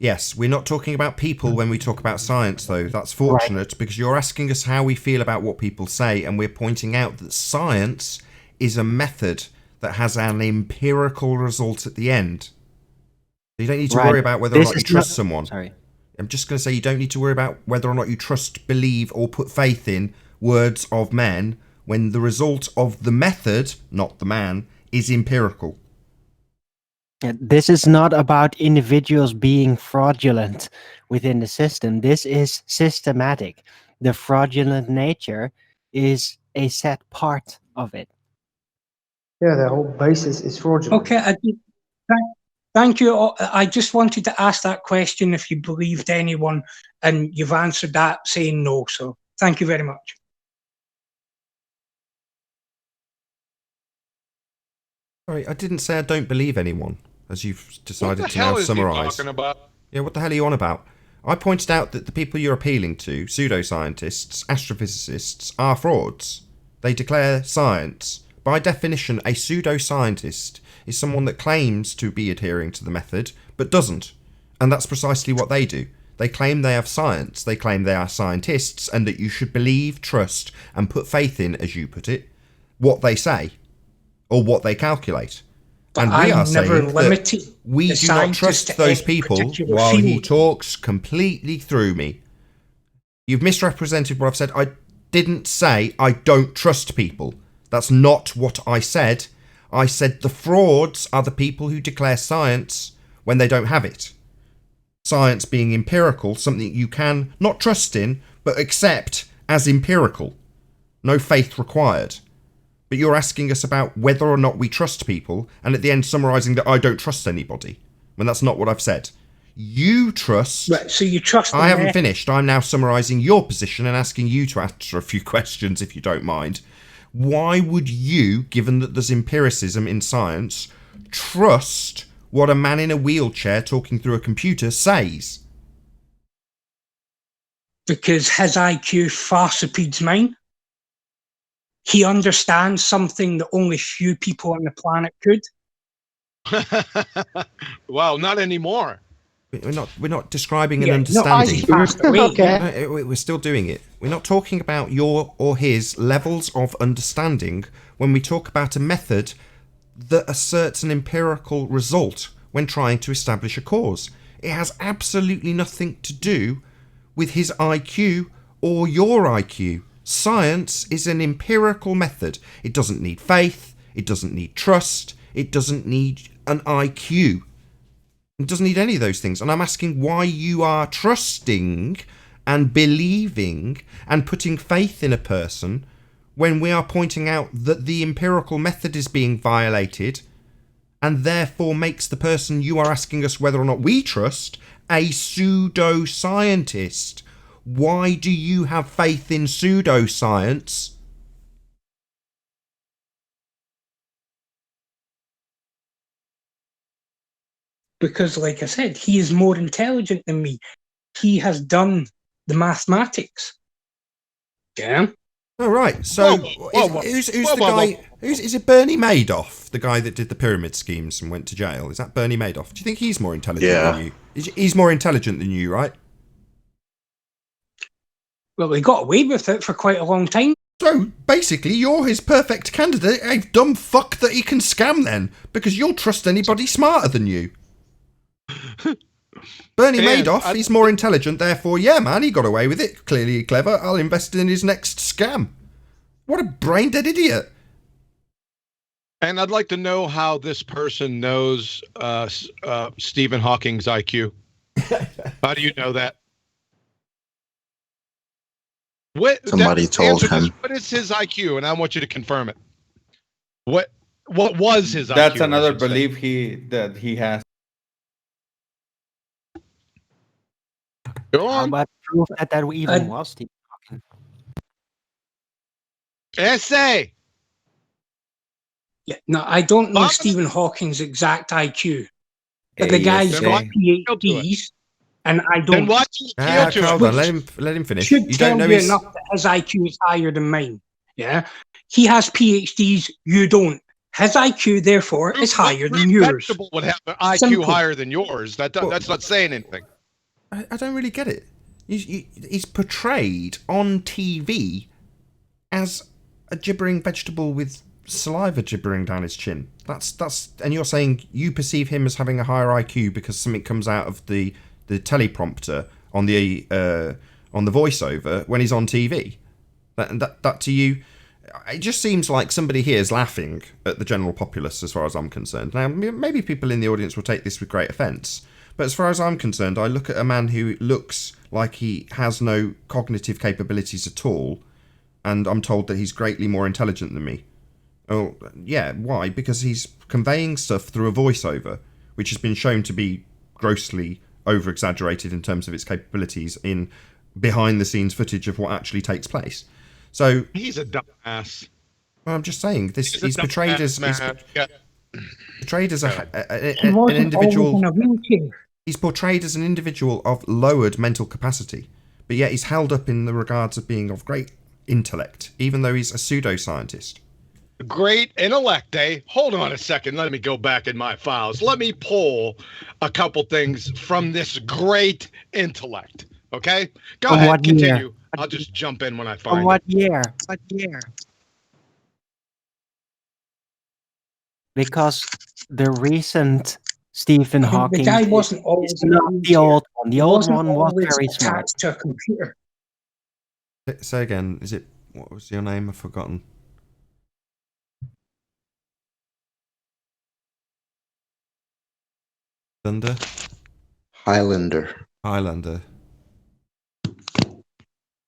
Yes, we're not talking about people when we talk about science, though. That's fortunate, because you're asking us how we feel about what people say, and we're pointing out that science is a method that has an empirical result at the end. You don't need to Right. worry about whether or This not you is trust not- someone. Sorry. I'm just going to say you don't need to worry about whether or not you trust, believe, or put faith in words of men when the result of the method, not the man, is empirical. Yeah, this is not about individuals being fraudulent within the system. This is systematic. The fraudulent nature is a set part of it. Yeah, the whole basis is fraudulent. Okay, thank you. I just wanted to ask that question if you believed anyone, and you've answered that saying no. So thank you very much. Sorry, I didn't say I don't believe anyone, as you've decided What the to now hell is he summarise. talking about? Yeah, what the hell are you on about? I pointed out that the people you're appealing to, pseudoscientists, astrophysicists, are frauds. They declare science. By definition, a pseudoscientist is someone that claims to be adhering to the method, but doesn't. And that's precisely what they do. They claim they have science, they claim they are scientists, and that you should believe, trust, and put faith in, as you put it, what they say, or what they calculate. But And we are I've never saying limited that we the do not scientists trust to those any people particular while he field. talks completely through me. You've misrepresented what I've said. I didn't say I don't trust people. That's not what I said. I said the frauds are the people who declare science when they don't have it. Science being empirical, something you can not trust in, but accept as empirical. No faith required. But you're asking us about whether or not we trust people, and at the end summarising that I don't trust anybody, when that's not what I've said. You trust... Right, so you trust I the haven't method. finished. I'm now summarising your position and asking you to answer a few questions, if you don't mind. Why would you, given that there's empiricism in science, trust what a man in a wheelchair talking through a computer says? Because his IQ far supersedes mine. He understands something that only few people on the planet could. Well, not anymore. We're not describing an Yeah, no, understanding. he's passed away. Okay. We're still doing it. We're not talking about your or his levels of understanding when we talk about a method that asserts an empirical result when trying to establish a cause. It has absolutely nothing to do with his IQ or your IQ. Science is an empirical method. It doesn't need faith. It doesn't need trust. It doesn't need an IQ. It doesn't need any of those things. And I'm asking why you are trusting and believing and putting faith in a person when we are pointing out that the empirical method is being violated and therefore makes the person you are asking us whether or not we trust a pseudoscientist. Why do you have faith in pseudoscience? Because, like I said, he is more intelligent than me. He has done the mathematics. Yeah. Oh, right. So, who's the guy? Is it Bernie Madoff, the guy that did the pyramid schemes and went to jail? Is that Bernie Madoff? Do you think he's more intelligent than you? He's more intelligent than you, right? Well, he got away with it for quite a long time. So, basically, you're his perfect candidate, a dumb fuck that he can scam then, because you'll trust anybody smarter than you. Bernie Madoff, he's more intelligent, therefore, yeah, man, he got away with it. Clearly clever. I'll invest in his next scam. What a brain-dead idiot. And I'd like to know how this person knows Stephen Hawking's IQ. How do you know that? Somebody told him. What is his IQ? And I want you to confirm it. What was his IQ? That's another belief that he has. Go on. But proof that even was Stephen Hawking. Essay. Yeah, no, I don't know Stephen Hawking's exact IQ. But the guy's got PhDs, and I don't. Then watch his hold on, let him finish. Should You tell don't know you his... enough that his IQ is higher than mine. Yeah, he has PhDs. You don't. His IQ, therefore, is higher than yours. Vegetable would have an IQ Simple. higher than yours. That's not saying anything. I don't really get it. He's portrayed on TV as a gibbering vegetable with saliva gibbering down his chin. That's and you're saying you perceive him as having a higher IQ because something comes out of the teleprompter on the voiceover when he's on TV. That to you, it just seems like somebody here is laughing at the general populace as far as I'm concerned. Now, maybe people in the audience will take this with great offence, but as far as I'm concerned, I look at a man who looks like he has no cognitive capabilities at all, and I'm told that he's greatly more intelligent than me. Oh, yeah, why? Because he's conveying stuff through a voiceover, which has been shown to be grossly over-exaggerated in terms of its capabilities in behind-the-scenes footage of what actually takes place. So he's a dumbass. Well, I'm just saying he's portrayed as portrayed as an individual. He's portrayed as an individual of lowered mental capacity, but yet he's held up in the regards of being of great intellect, even though he's a pseudoscientist. Great intellect, eh? Hold on a second. Let me go back in my files. Let me pull a couple things from this great intellect. Okay? Go ahead, continue. I'll just jump in when I find What it. year? What year? Because the recent Stephen Hawking, the guy wasn't always is not the old one. The old one was very smart. Attached to a computer. Say again. Is it? What was your name? I've forgotten. Thunder? Highlander. Highlander.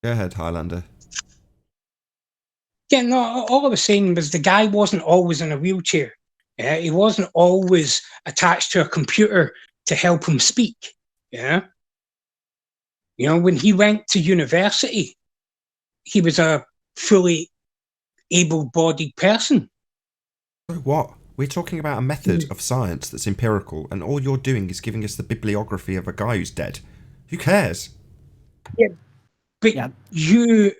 Go ahead, Highlander. Yeah, no, all I was saying was the guy wasn't always in a wheelchair. Yeah, he wasn't always attached to a computer to help him speak. Yeah. You know, when he went to university, he was a fully able-bodied person. So what? We're talking about a method of science that's empirical, and all you're doing is giving us the bibliography of a guy who's dead. Who cares? Yeah, but you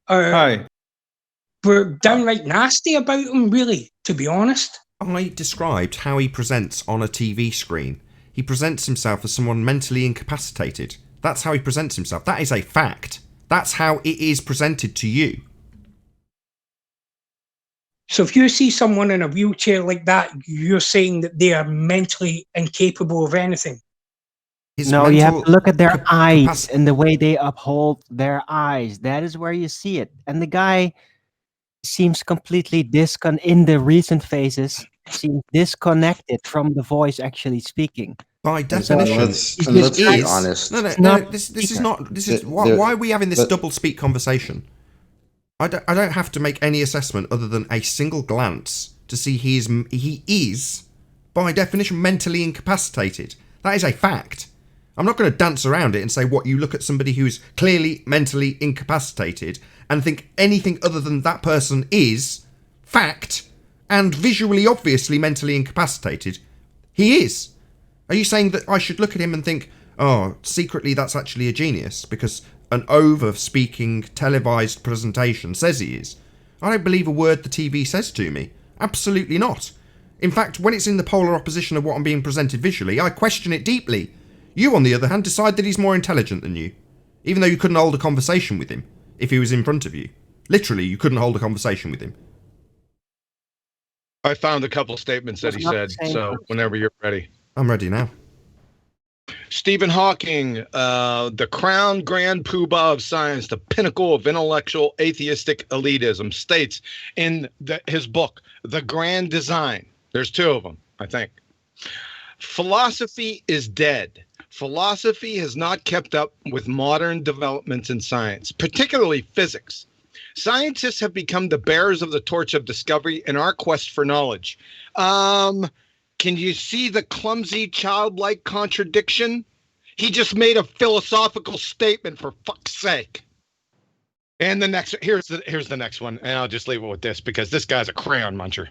were downright nasty about him, really, to be honest. I described how he presents on a TV screen. He presents himself as someone mentally incapacitated. That's how he presents himself. That is a fact. That's how it is presented to you. So if you see someone in a wheelchair like that, you're saying that they are mentally incapable of anything. No, you have to look at their eyes and the way they uphold their eyes. That is where you see it. And the guy seems completely in the recent phases, seems disconnected from the voice actually speaking. By definition, let's be honest. Why are we having this double speak conversation? I don't have to make any assessment other than a single glance to see he is, by definition, mentally incapacitated. That is a fact. I'm not going to dance around it and say what you look at somebody who's clearly mentally incapacitated and think anything other than that person is fact and visually obviously mentally incapacitated. He is. Are you saying that I should look at him and think, oh, secretly that's actually a genius because an over-speaking televised presentation says he is? I don't believe a word the TV says to me. Absolutely not. In fact, when it's in the polar opposition of what I'm being presented visually, I question it deeply. You, on the other hand, decide that he's more intelligent than you, even though you couldn't hold a conversation with him if he was in front of you. Literally, you couldn't hold a conversation with him. I found a couple statements that he said, so whenever you're ready. I'm ready now. Stephen Hawking, the crown grand poobah of science, the pinnacle of intellectual atheistic elitism, states in his book, The Grand Design, there's two of them, I think. Philosophy is dead. Philosophy has not kept up with modern developments in science, particularly physics. Scientists have become the bearers of the torch of discovery in our quest for knowledge. Can you see the clumsy, childlike contradiction? He just made a philosophical statement, for fuck's sake. And the next, here's the next one, and I'll just leave it with this because this guy's a crayon muncher.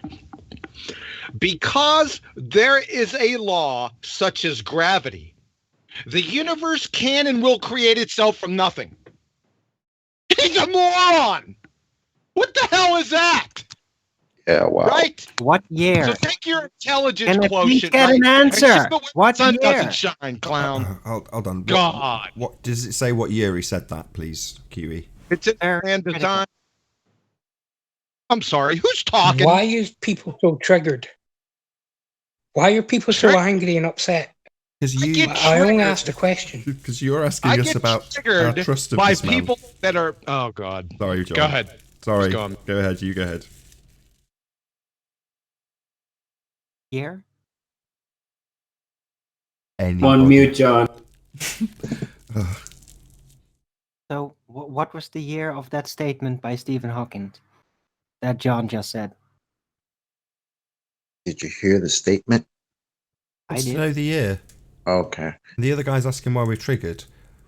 Because there is a law such as gravity, the universe can and will create itself from nothing. He's a moron! What the hell is that? Yeah, wow. Right? What year? So take your intelligence Can I please quotient. get an answer? What What year? year? Doesn't shine, clown. Hold on. God. What does it say? What year he said that, please, Kiwi? It's in Grand Design. I'm sorry, who's talking? Why are people so triggered? Why are people so angry and upset? Because I only asked a question. Because you're asking us about our trust of by this man. people that are. Oh God. Sorry, John. Go ahead. Sorry. Just go on. Go ahead. You go ahead. Here. On mute, John. So, what was the year of that statement by Stephen Hawking that John just said? Did you hear the statement? I Wants to did. know the year. Okay. And the other guy's asking why we're triggered.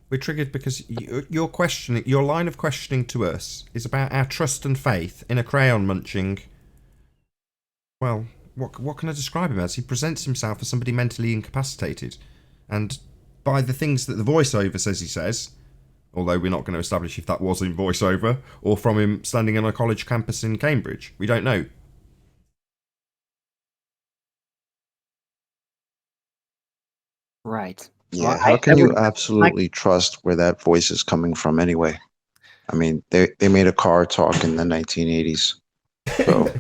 We're triggered because your questioning, your line of questioning to us is about our trust and faith in a crayon munching. Well, what can I describe him as? He presents himself as somebody mentally incapacitated, and by the things that the voiceover says he says, although we're not going to establish if that was in voiceover or from him standing on a college campus in Cambridge. We don't know. Right. Yeah, Well, how can you absolutely trust where that voice is coming from anyway? I mean, they made a car talk in the 1980s. So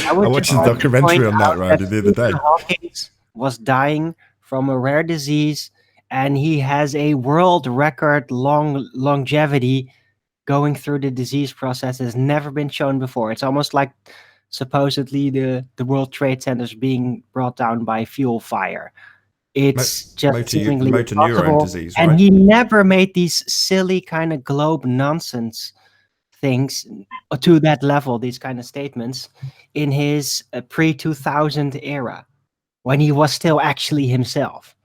I watched a documentary on that, Randy, the other day. Hawking was dying from a rare disease, and he has a world record longevity going through the disease process has never been shown before. It's almost like supposedly the World Trade Centers being brought down by fuel fire. It's just seemingly motor neurone impossible. disease, right? And he never made these silly kind of globe nonsense things to that level, these kind of statements, in his pre-2000 era, when he was still actually himself.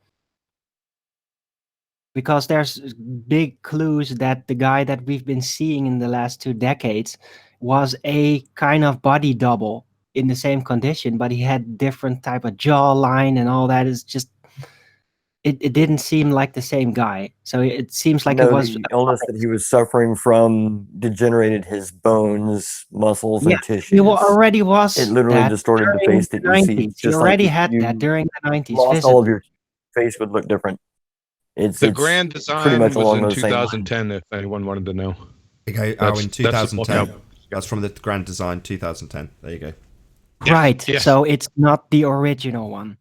Because there's big clues that the guy that we've been seeing in the last 2 decades was a kind of body double in the same condition, but he had different type of jawline and all that. Is just it didn't seem like the same guy. So it seems like it was the illness that he was suffering from degenerated his bones, muscles, and tissues. He already was. It literally distorted the face that you see. He already had that during the 90s. Lost all of your face would look different. The grand design pretty much was along in those same 2010, if anyone wanted to know. Okay, in 2010. That's from the grand design 2010. There you go. Right. Yes. So it's not the original one.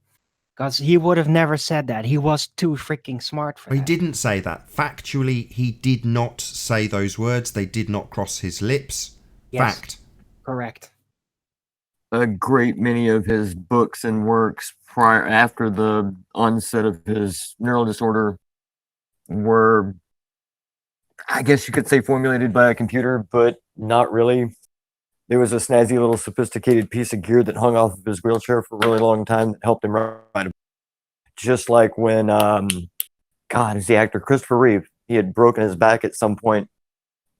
Because he would have never said that. He was too freaking smart for that. He didn't say that. Factually, he did not say those words. They did not cross his lips. Yes. Fact. Correct. A great many of his books and works after the onset of his neural disorder were, I guess you could say, formulated by a computer, but not really. There was a snazzy little sophisticated piece of gear that hung off of his wheelchair for a really long time that helped him ride. Just like when, it's the actor Christopher Reeve. He had broken his back at some point,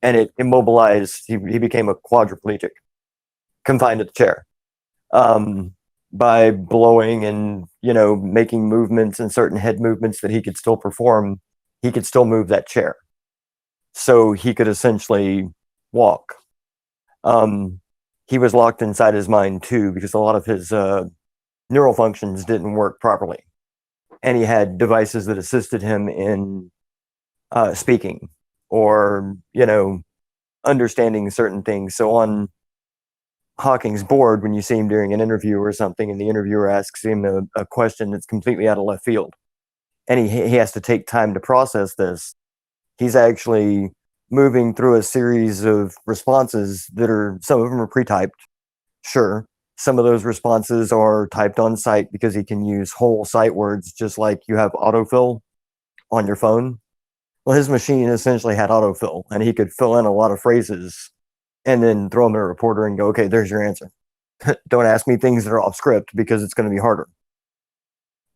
and it immobilized. He became a quadriplegic, confined to the chair. By blowing and, making movements and certain head movements that he could still perform, he could still move that chair. So he could essentially walk. He was locked inside his mind too, because a lot of his neural functions didn't work properly. And he had devices that assisted him in speaking or, understanding certain things. So on Hawking's board, when you see him during an interview or something, and the interviewer asks him a question that's completely out of left field, and he has to take time to process this, he's actually moving through a series of responses that are, some of them are pre-typed. Sure. Some of those responses are typed on site because he can use whole sight words, just like you have autofill on your phone. Well, his machine essentially had autofill, and he could fill in a lot of phrases and then throw them at a reporter and go, okay, there's your answer. Don't ask me things that are off script because it's going to be harder.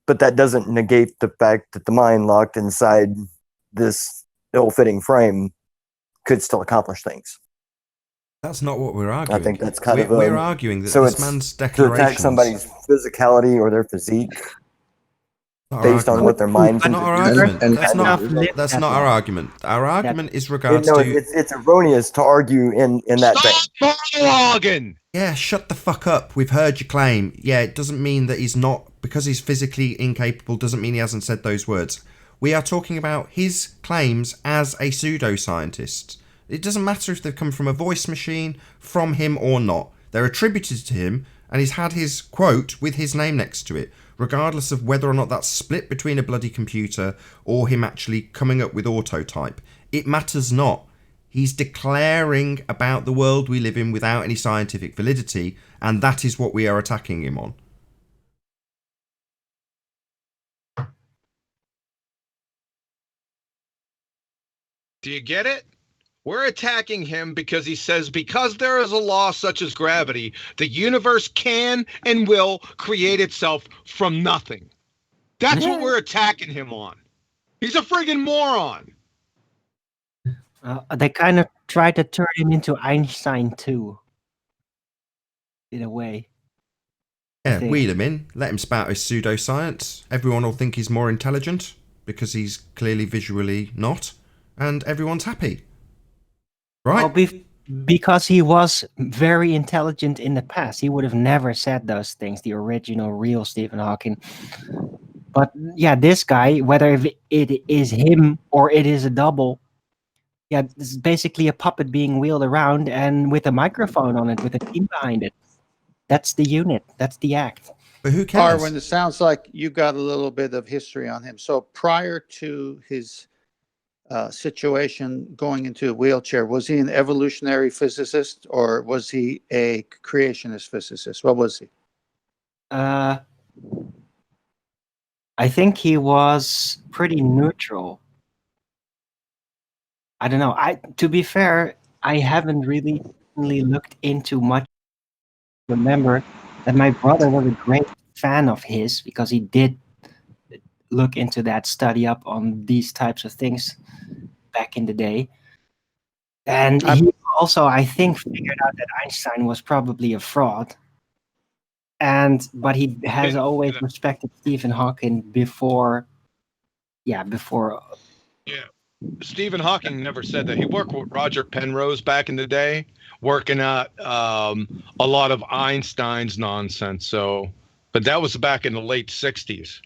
But that doesn't negate the fact that the mind locked inside this ill-fitting frame could still accomplish things. That's not what we're arguing. I think that's we're arguing that this man's declarations... to attack somebody's physicality or their physique based on what their mind thinks. That's not our argument. Our argument is regards to... It's erroneous to argue in that vein. Monologuing! Yeah, shut the fuck up. We've heard your claim. Yeah, it doesn't mean that he's not... Because he's physically incapable doesn't mean he hasn't said those words. We are talking about his claims as a pseudoscientist, It doesn't matter if they've come from a voice machine, from him or not. They're attributed to him, and he's had his quote with his name next to it, regardless of whether or not that's split between a bloody computer or him actually coming up with autotype. It matters not. He's declaring about the world we live in without any scientific validity, and that is what we are attacking him on. Do you get it? We're attacking him because he says because there is a law such as gravity, the universe can and will create itself from nothing. That's what we're attacking him on. He's a friggin' moron. They kind of tried to turn him into Einstein too, in a way. Yeah, wheel him in, let him spout his pseudoscience. Everyone will think he's more intelligent because he's clearly visually not, and everyone's happy. Right? Well, because he was very intelligent in the past. He would have never said those things, the original, real Stephen Hawking. But yeah, this guy, whether it is him or it is a double, yeah, this is basically a puppet being wheeled around and with a microphone on it, with a team behind it. That's the unit. That's the act. But who cares? Arwen, it sounds like you got a little bit of history on him. So prior to his situation going into a wheelchair, was he an evolutionary physicist or was he a creationist physicist? What was he? I think he was pretty neutral. I don't know. To be fair, I haven't really looked into much. Remember that my brother was a great fan of his because he did look into that, study up on these types of things back in the day. And he also, I think, figured out that Einstein was probably a fraud. But he has always respected Stephen Hawking before. Yeah. Stephen Hawking never said that. He worked with Roger Penrose back in the day, working out a lot of Einstein's nonsense. But that was back in the late 60s.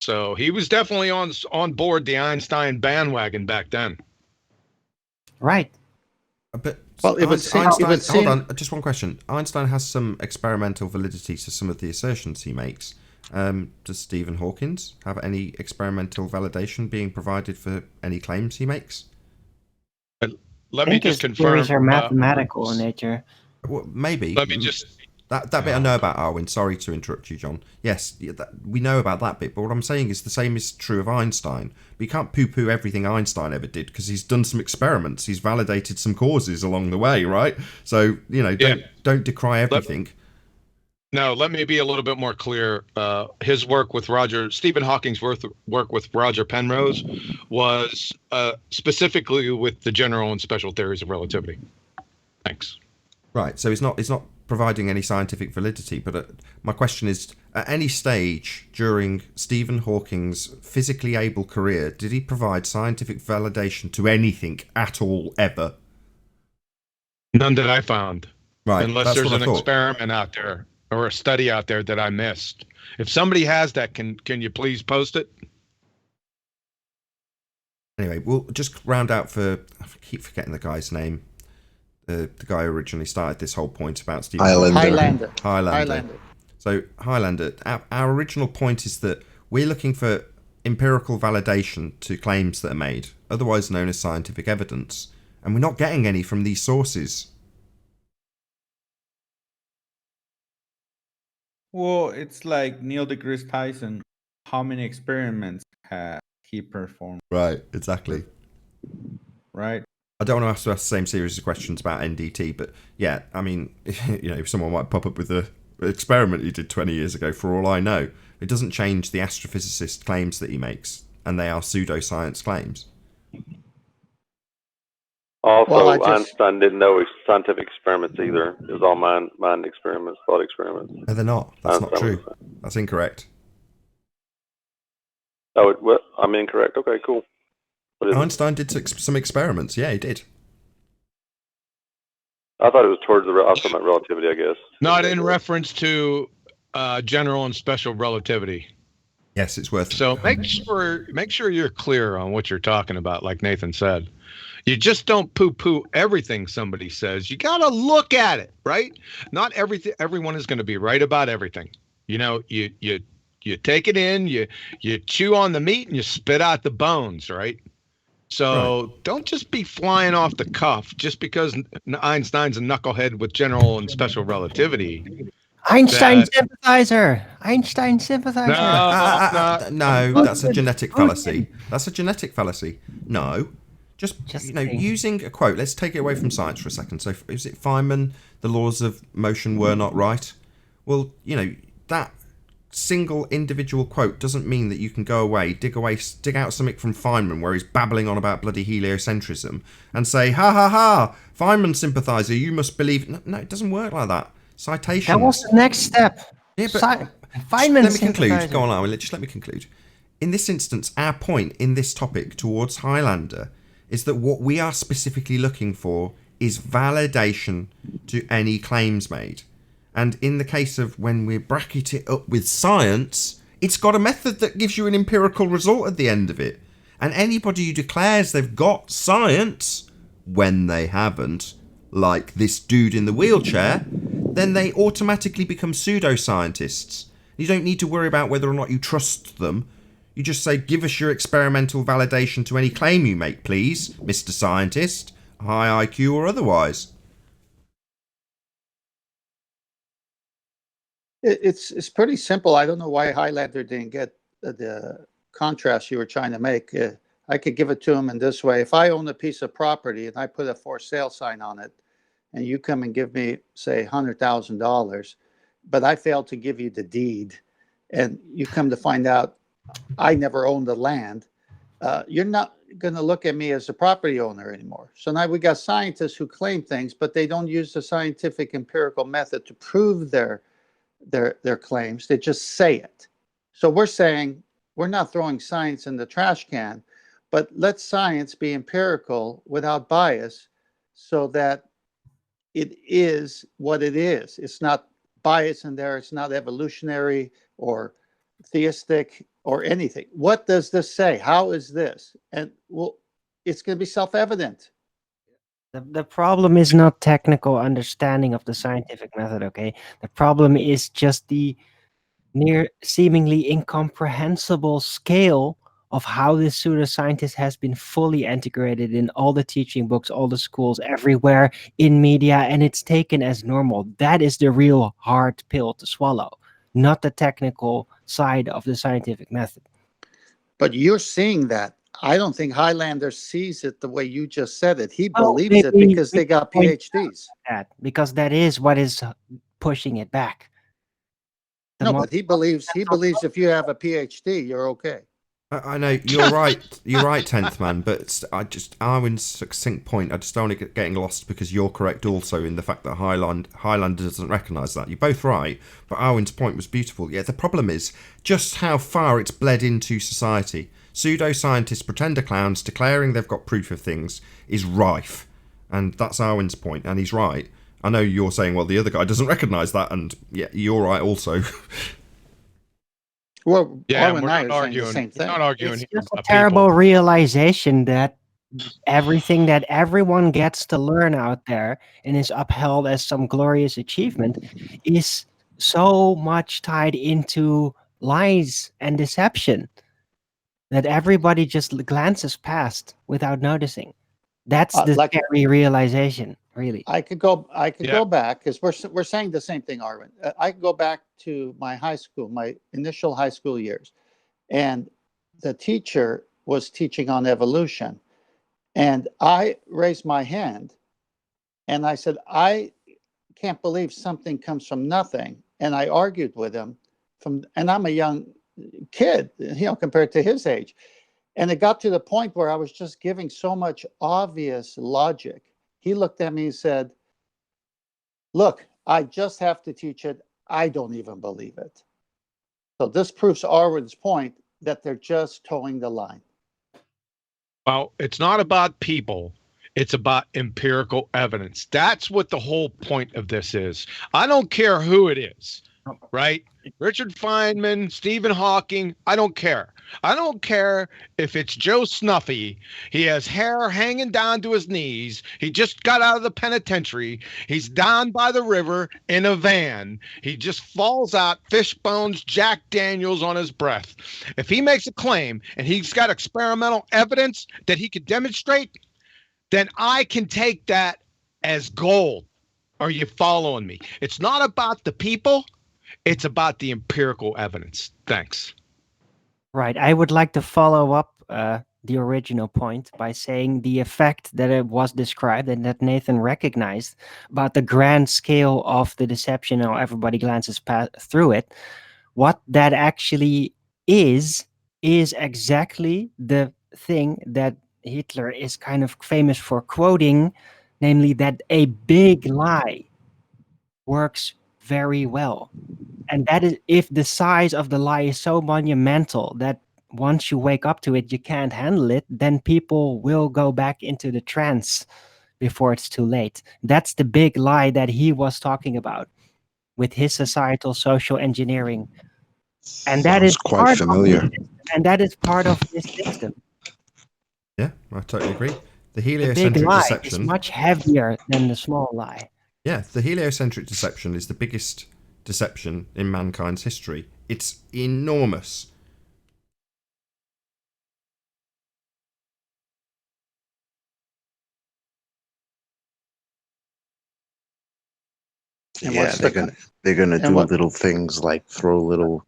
So he was definitely on board the Einstein bandwagon back then. Right. But well, hold on, just one question. Einstein has some experimental validity to some of the assertions he makes. Does Stephen Hawking have any experimental validation being provided for any claims he makes? Let me just confirm. Theories are mathematical in nature. Well, maybe. Let me just. That bit I know about, Arwen. Sorry to interrupt you, John. Yes, we know about that bit, but what I'm saying is the same is true of Einstein. But you can't poo-poo everything Einstein ever did because he's done some experiments. He's validated some causes along the way, right? So, don't decry everything. Let me be a little bit more clear. His work with Stephen Hawking's work with Roger Penrose was specifically with the general and special theories of relativity. Thanks. Right, so it's not providing any scientific validity, but my question is, at any stage during Stephen Hawking's physically able career, did he provide scientific validation to anything at all, ever? None that I found. Right, unless there's an experiment out there or a study out there that I missed. If somebody has that, can you please post it? Anyway, we'll just round out I keep forgetting the guy's name. The guy who originally started this whole point about Stephen Highlander. So Highlander, our original point is that we're looking for empirical validation to claims that are made, otherwise known as scientific evidence, and we're not getting any from these sources. Well, it's like Neil deGrasse Tyson. How many experiments has he performed? Right, exactly. Right. I don't want to ask the same series of questions about NDT, but yeah, I mean, if someone might pop up with an experiment he did 20 years ago, for all I know, it doesn't change the astrophysicist claims that he makes, and they are pseudoscience claims. Also, Einstein didn't know scientific experiments either. It was all mind experiments, thought experiments. No, they're not. That's not true. That's incorrect. Oh, what? I'm incorrect. Okay, cool. Einstein did some experiments. Yeah, he did. I thought it was towards the ultimate relativity, I guess. Not in reference to general and special relativity. Yes, it's worth. So make sure you're clear on what you're talking about, like Nathan said. You just don't poo-poo everything somebody says. You got to look at it, right? Not everyone is going to be right about everything. You know, you take it in, you chew on the meat and you spit out the bones, right? So don't just be flying off the cuff just because Einstein's a knucklehead with general and special relativity. Einstein sympathizer. Einstein sympathizer. No, that's a genetic fallacy. That's a genetic fallacy. No. Just using a quote. Let's take it away from science for a second. So is it Feynman, the laws of motion were not right? Well, that single individual quote doesn't mean that you can go away, dig out something from Feynman where he's babbling on about bloody heliocentrism and say, ha ha ha, Feynman sympathizer, you must believe. No, it doesn't work like that. Citations. That was the next step. Yeah, but Feynman let me conclude. Go on, just let me conclude. In this instance, our point in this topic towards Highlander is that what we are specifically looking for is validation to any claims made. And in the case of when we bracket it up with science, it's got a method that gives you an empirical result at the end of it. And anybody who declares they've got science, when they haven't, like this dude in the wheelchair, then they automatically become pseudoscientists. You don't need to worry about whether or not you trust them. You just say, give us your experimental validation to any claim you make, please, Mr. Scientist, high IQ or otherwise. It's pretty simple. I don't know why Highlander didn't get the contrast you were trying to make. I could give it to him in this way. If I own a piece of property and I put a for sale sign on it, and you come and give me, say, $100,000, but I failed to give you the deed, and you come to find out I never owned the land, you're not going to look at me as a property owner anymore. So now we got scientists who claim things, but they don't use the scientific empirical method to prove their claims. They just say it. So we're saying we're not throwing science in the trash can, but let science be empirical without bias so that it is what it is. It's not bias in there. It's not evolutionary or theistic or anything. What does this say? How is this? And well, it's going to be self-evident. The problem is not technical understanding of the scientific method, okay? The problem is just the near seemingly incomprehensible scale of how this pseudoscientist has been fully integrated in all the teaching books, all the schools, everywhere in media, and it's taken as normal. That is the real hard pill to swallow, not the technical side of the scientific method. But you're seeing that. I don't think Highlander sees it the way you just said it. He believes it because they got PhDs. Because that is what is pushing it back. No, but he believes if you have a PhD, you're okay. I know you're right. You're right, 10th man. But Arwen's succinct point. I just don't want to get getting lost because you're correct also in the fact that Highlander doesn't recognise that. You're both right, but Arwen's point was beautiful. Yeah, the problem is just how far it's bled into society. Pseudoscientists, pretender clowns declaring they've got proof of things is rife, and that's Arwen's point, and he's right. I know you're saying, well, the other guy doesn't recognise that, and yeah, you're right also. Well, yeah, we're not arguing the same thing. We're not arguing it's just a terrible realization that everything that everyone gets to learn out there and is upheld as some glorious achievement is so much tied into lies and deception that everybody just glances past without noticing. That's the scary realization, really. I could go back because we're saying the same thing, Arwen. I could go back to my high school, my initial high school years, and the teacher was teaching on evolution, and I raised my hand, and I said, I can't believe something comes from nothing, and I argued with him and I'm a young kid, compared to his age. And it got to the point where I was just giving so much obvious logic. He looked at me and said, look, I just have to teach it. I don't even believe it. So this proves Arwen's point that they're just towing the line. Well, it's not about people. It's about empirical evidence. That's what the whole point of this is. I don't care who it is, right? Richard Feynman, Stephen Hawking, I don't care. I don't care if it's Joe Snuffy. He has hair hanging down to his knees. He just got out of the penitentiary. He's down by the river in a van. He just falls out, fish bones, Jack Daniels on his breath. If he makes a claim and he's got experimental evidence that he can demonstrate, then I can take that as gold. Are you following me? It's not about the people. It's about the empirical evidence. Thanks. Right. I would like to follow up the original point by saying the effect that it was described and that Nathan recognized about the grand scale of the deception, how everybody glances through it. What that actually is exactly the thing that Hitler is kind of famous for quoting, namely that a big lie works very well. And that is if the size of the lie is so monumental that once you wake up to it, you can't handle it, then people will go back into the trance before it's too late. That's the big lie that he was talking about with his societal social engineering. And that is quite familiar. And that is part of this system. Yeah, I totally agree. The The big heliocentric lie is deception. much heavier than the small lie. Yeah, the heliocentric deception is the biggest deception in mankind's history. It's enormous. And Yeah, what's they're gonna and do what- little things like throw little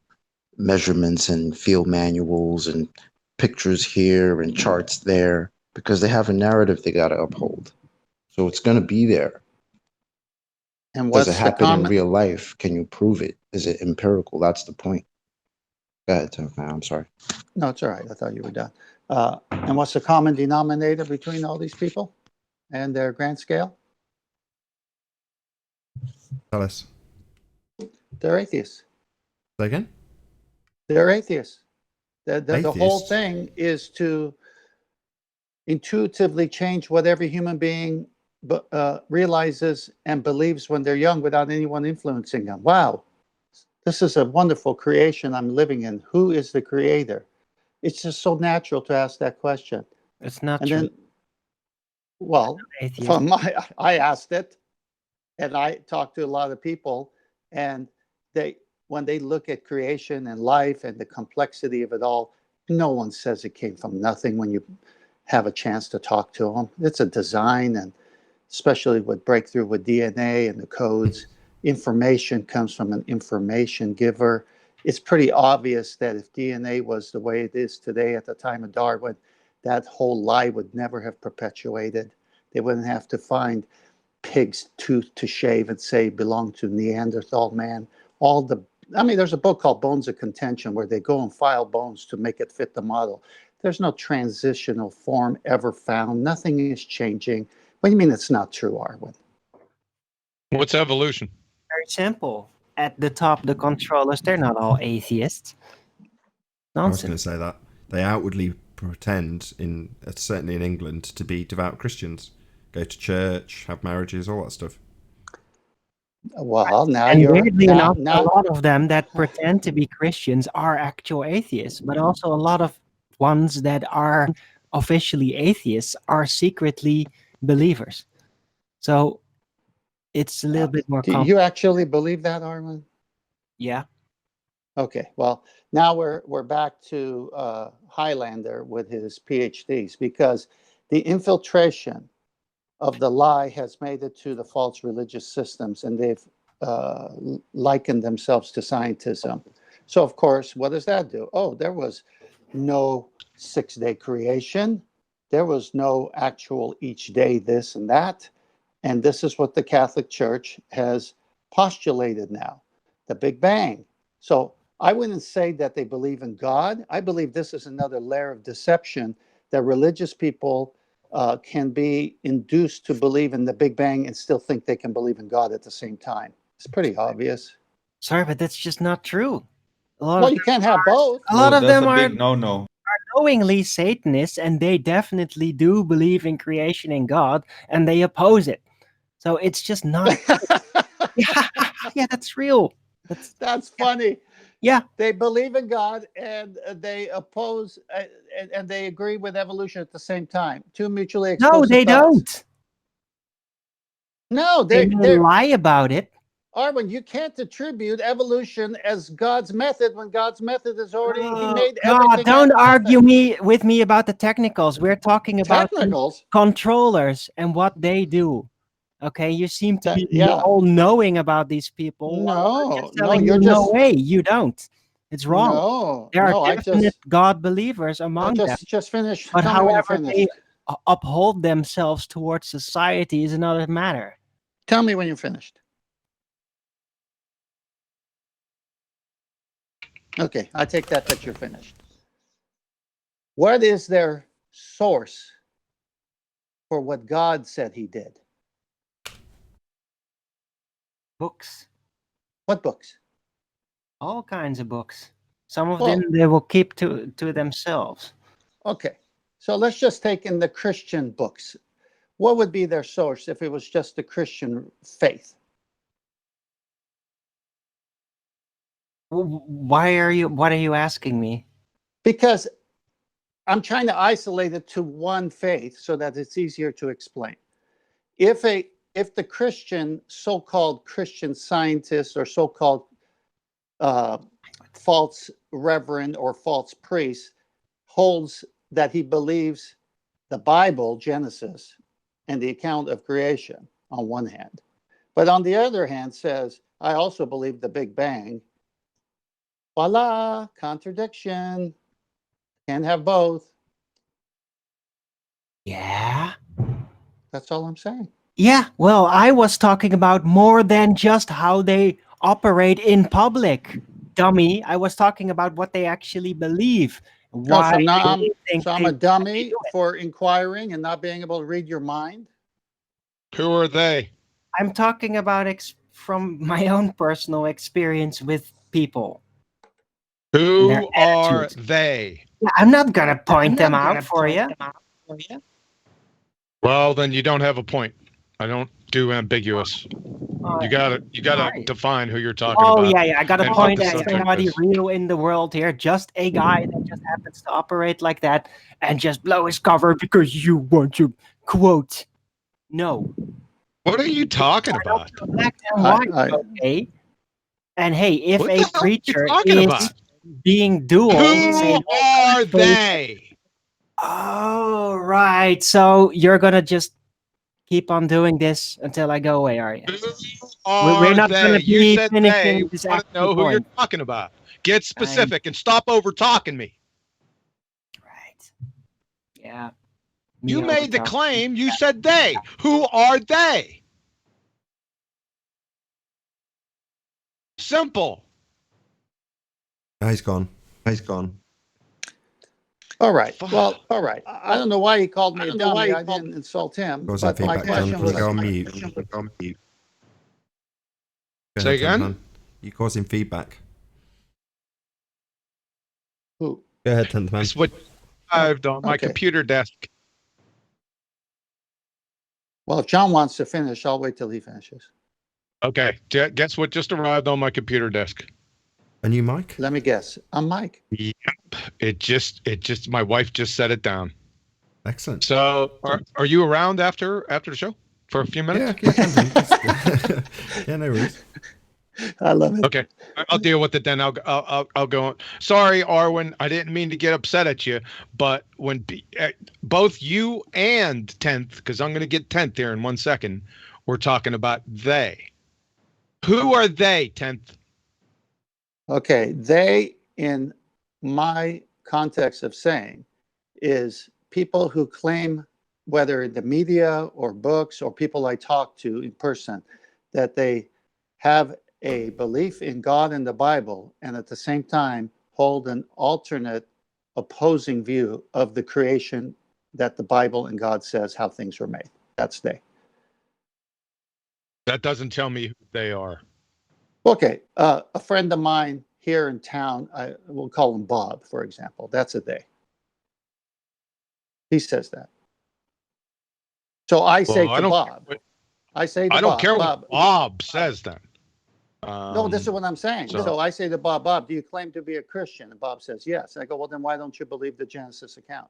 measurements and field manuals and pictures here and charts there because they have a narrative they got to uphold. So it's going to be there. And Does what's it the happen in common? real life? Can you prove it? Is it empirical? That's the point. Go ahead, Tom. I'm sorry. No, it's all right. I thought you were done. And what's the common denominator between all these people and their grand scale? Tell us. They're atheists. Say again? They're atheists. The whole Atheists? thing is to intuitively change what every human being realizes and believes when they're young without anyone influencing them. Wow, this is a wonderful creation I'm living in. Who is the creator? It's just so natural to ask that question. It's not And true. then, well, Atheist. I asked it, and I talked to a lot of people, and when they look at creation and life and the complexity of it all, no one says it came from nothing when you have a chance to talk to them. It's a design, and especially with breakthrough with DNA and the codes, information comes from an information giver. It's pretty obvious that if DNA was the way it is today at the time of Darwin, that whole lie would never have perpetuated. They wouldn't have to find pig's tooth to shave and say belonged to Neanderthal man. There's a book called Bones of Contention where they go and file bones to make it fit the model. There's no transitional form ever found. Nothing is changing. What do you mean it's not true, Arwen? What's evolution? Very simple. At the top, the controllers, they're not all atheists. I was going Nonsense. to say that. They outwardly pretend, certainly in England, to be devout Christians. Go to church, have marriages, all that stuff. Well, now And you're weirdly enough, a now lot of them that pretend to be Christians are actual atheists, but also a lot of ones that are officially atheists are secretly believers. So it's a little bit more do complex. you actually believe that, Arwen? Yeah. Okay, well, now we're back to Highlander with his PhDs, because the infiltration of the lie has made it to the false religious systems, and they've likened themselves to scientism. So, of course, what does that do? Oh, there was no 6-day creation. There was no actual each day this and that. And this is what the Catholic Church has postulated now, the Big Bang. So I wouldn't say that they believe in God. I believe this is another layer of deception that religious people can be induced to believe in the Big Bang and still think they can believe in God at the same time. It's pretty obvious. Sorry, but that's just not true. Well, you can't have both. A lot of that's them a are big no-no. knowingly Satanists, and they definitely do believe in creation and God, and they oppose it. So it's just not. Yeah, that's real. That's funny. Yeah. They believe in God and they oppose and they agree with evolution at the same time. Two mutually exclusive No, they thoughts. don't. No, They may lie about it. Arwen, you can't attribute evolution as God's method when God's method is already He made God, everything. don't out of argue nothing. with me about the technicals. We're talking about Technicals? controllers and what they do. Okay, you seem to be all knowing about these people. No, You're no way. You don't. It's wrong. No, There are no, I definite just God believers among them. just finished. But Tell me when you however they finished. uphold themselves towards society is another matter. Tell me when you finished. Okay, I take that you're finished. What is their source for what God said He did? Books. What books? All kinds of books. Some of them they will keep to themselves. Okay, so let's just take in the Christian books. What would be their source if it was just the Christian faith? What are you asking me? Because I'm trying to isolate it to one faith so that it's easier to explain. If the Christian, so-called Christian scientist or so-called false reverend or false priest holds that he believes the Bible, Genesis, and the account of creation on one hand, but on the other hand says, I also believe the Big Bang. Voila, contradiction. Can't have both. Yeah. That's all I'm saying. Yeah, well, I was talking about more than just how they operate in public, dummy. I was talking about what they actually believe. Why so now I'm a they dummy do it. for inquiring and not being able to read your mind? Who are they? I'm talking about from my own personal experience with people. Who are they? Yeah, I'm not gonna point them out for you. Well, then you don't have a point. I don't do ambiguous. You gotta define who you're talking about. Yeah. I gotta and point what the at subject somebody is. real in the world here. Just a guy that just happens to operate like that and just blow his cover because you want to quote. No. What are you talking about? Black and white, okay. And hey, if What a the hell are you preacher talking is about? being dual, Who are they? Oh, right. So you're gonna just keep on doing this until I go away, are you? We're not gonna You be said finishing they. this Want to know actual who you're point. talking about? Get specific and stop over talking me. Right. Yeah. You made the claim. You said they. Who are they? Simple. Oh, he's gone. He's gone. All right. Well, all right. I don't know why he called me a dummy. I didn't insult him. Causing But my feedback, John. question Can was, you go on mute? Go Say ahead, again? Tentman. You're causing feedback. Who? Go ahead, Tentman. That's what arrived on my computer desk. well, if John wants to finish, I'll wait till he finishes. Okay. Guess what just arrived on my computer desk? A new mic? Let me guess. I'm Mike. Yep. It just my wife just set it down. Excellent. So are you around after the show for a few minutes? Yeah, yeah, no worries. I love it. Okay, I'll deal with it then. I'll go on. Sorry, Arwen, I didn't mean to get upset at you, but when both you and 10th, because I'm going to get 10th here in 1 second, we're talking about they. Who are they, 10th? Okay, they, in my context of saying, is people who claim, whether in the media or books or people I talk to in person, that they have a belief in God and the Bible, and at the same time hold an alternate, opposing view of the creation that the Bible and God says how things were made. That's they. That doesn't tell me who they are. Okay, a friend of mine here in town, I will call him Bob, for example. That's a they. He says that. So I say to Bob, I say to Bob, I don't care Bob, what Bob says then. No, this is what I'm saying. so- So I say to Bob, do you claim to be a Christian? And Bob says, yes. I go, well, then why don't you believe the Genesis account?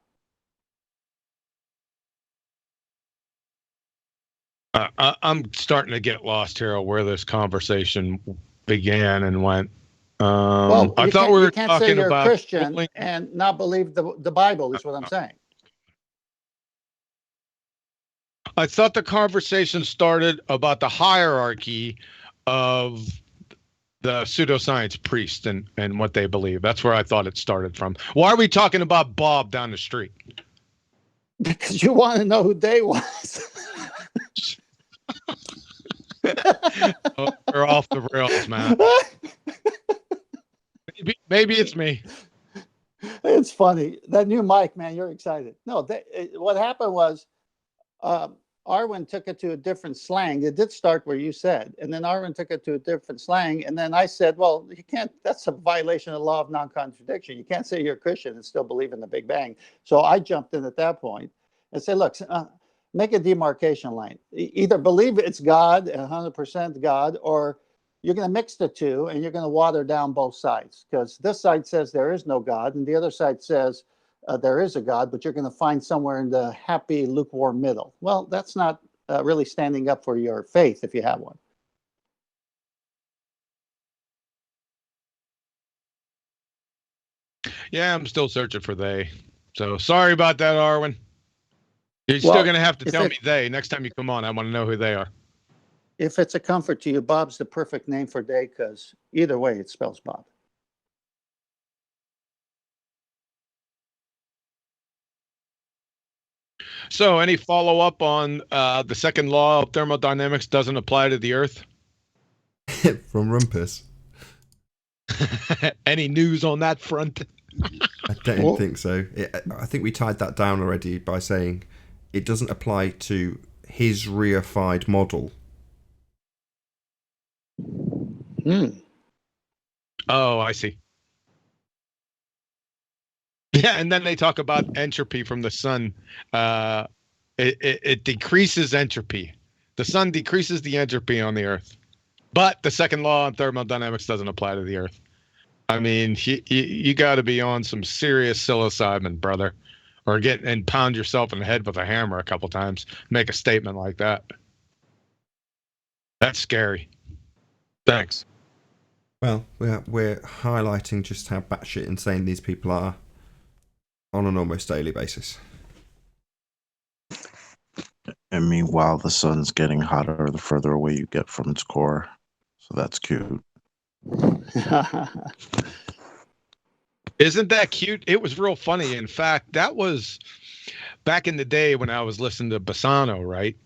I'm starting to get lost here on where this conversation began and went. I thought we were you can't say talking you're about a Christian and not believe the Bible is what I'm saying. I thought the conversation started about the hierarchy of the pseudoscience priest and what they believe. That's where I thought it started from. Why are we talking about Bob down the street? Because you want to know who they was. Oh, we're off the rails, man. Maybe it's me. It's funny. That new mic, man, you're excited. No, what happened was Arwen took it to a different slang. It did start where you said, and then Arwen took it to a different slang. And then I said, well, you can't, that's a violation of the law of non-contradiction. You can't say you're a Christian and still believe in the Big Bang. So I jumped in at that point and said, look, make a demarcation line. Either believe it's God, 100% God, or you're going to mix the two and you're going to water down both sides, because this side says there is no God and the other side says there is a God, but you're going to find somewhere in the happy, lukewarm middle. Well, that's not really standing up for your faith if you have one. Yeah, I'm still searching for they. So sorry about that, Arwen. You're still going to have to tell me they. Next time you come on, I want to know who they are. If it's a comfort to you, Bob's the perfect name for day, because either way, it spells Bob. So any follow-up on the second law of thermodynamics doesn't apply to the Earth? From Rumpus. Any news on that front? I don't think so. I think we tied that down already by saying it doesn't apply to his reified model. Oh, I see. Yeah, and then they talk about entropy from the sun. It decreases entropy. The sun decreases the entropy on the Earth. But the second law of thermodynamics doesn't apply to the Earth. I mean, you got to be on some serious psilocybin, brother, or get and pound yourself in the head with a hammer a couple times. Make a statement like that. That's scary. Thanks. Well, we're highlighting just how batshit insane these people are on an almost daily basis. And meanwhile, the sun's getting hotter the further away you get from its core. So that's cute. Isn't that cute? It was real funny. In fact, that was back in the day when I was listening to Bassano, right?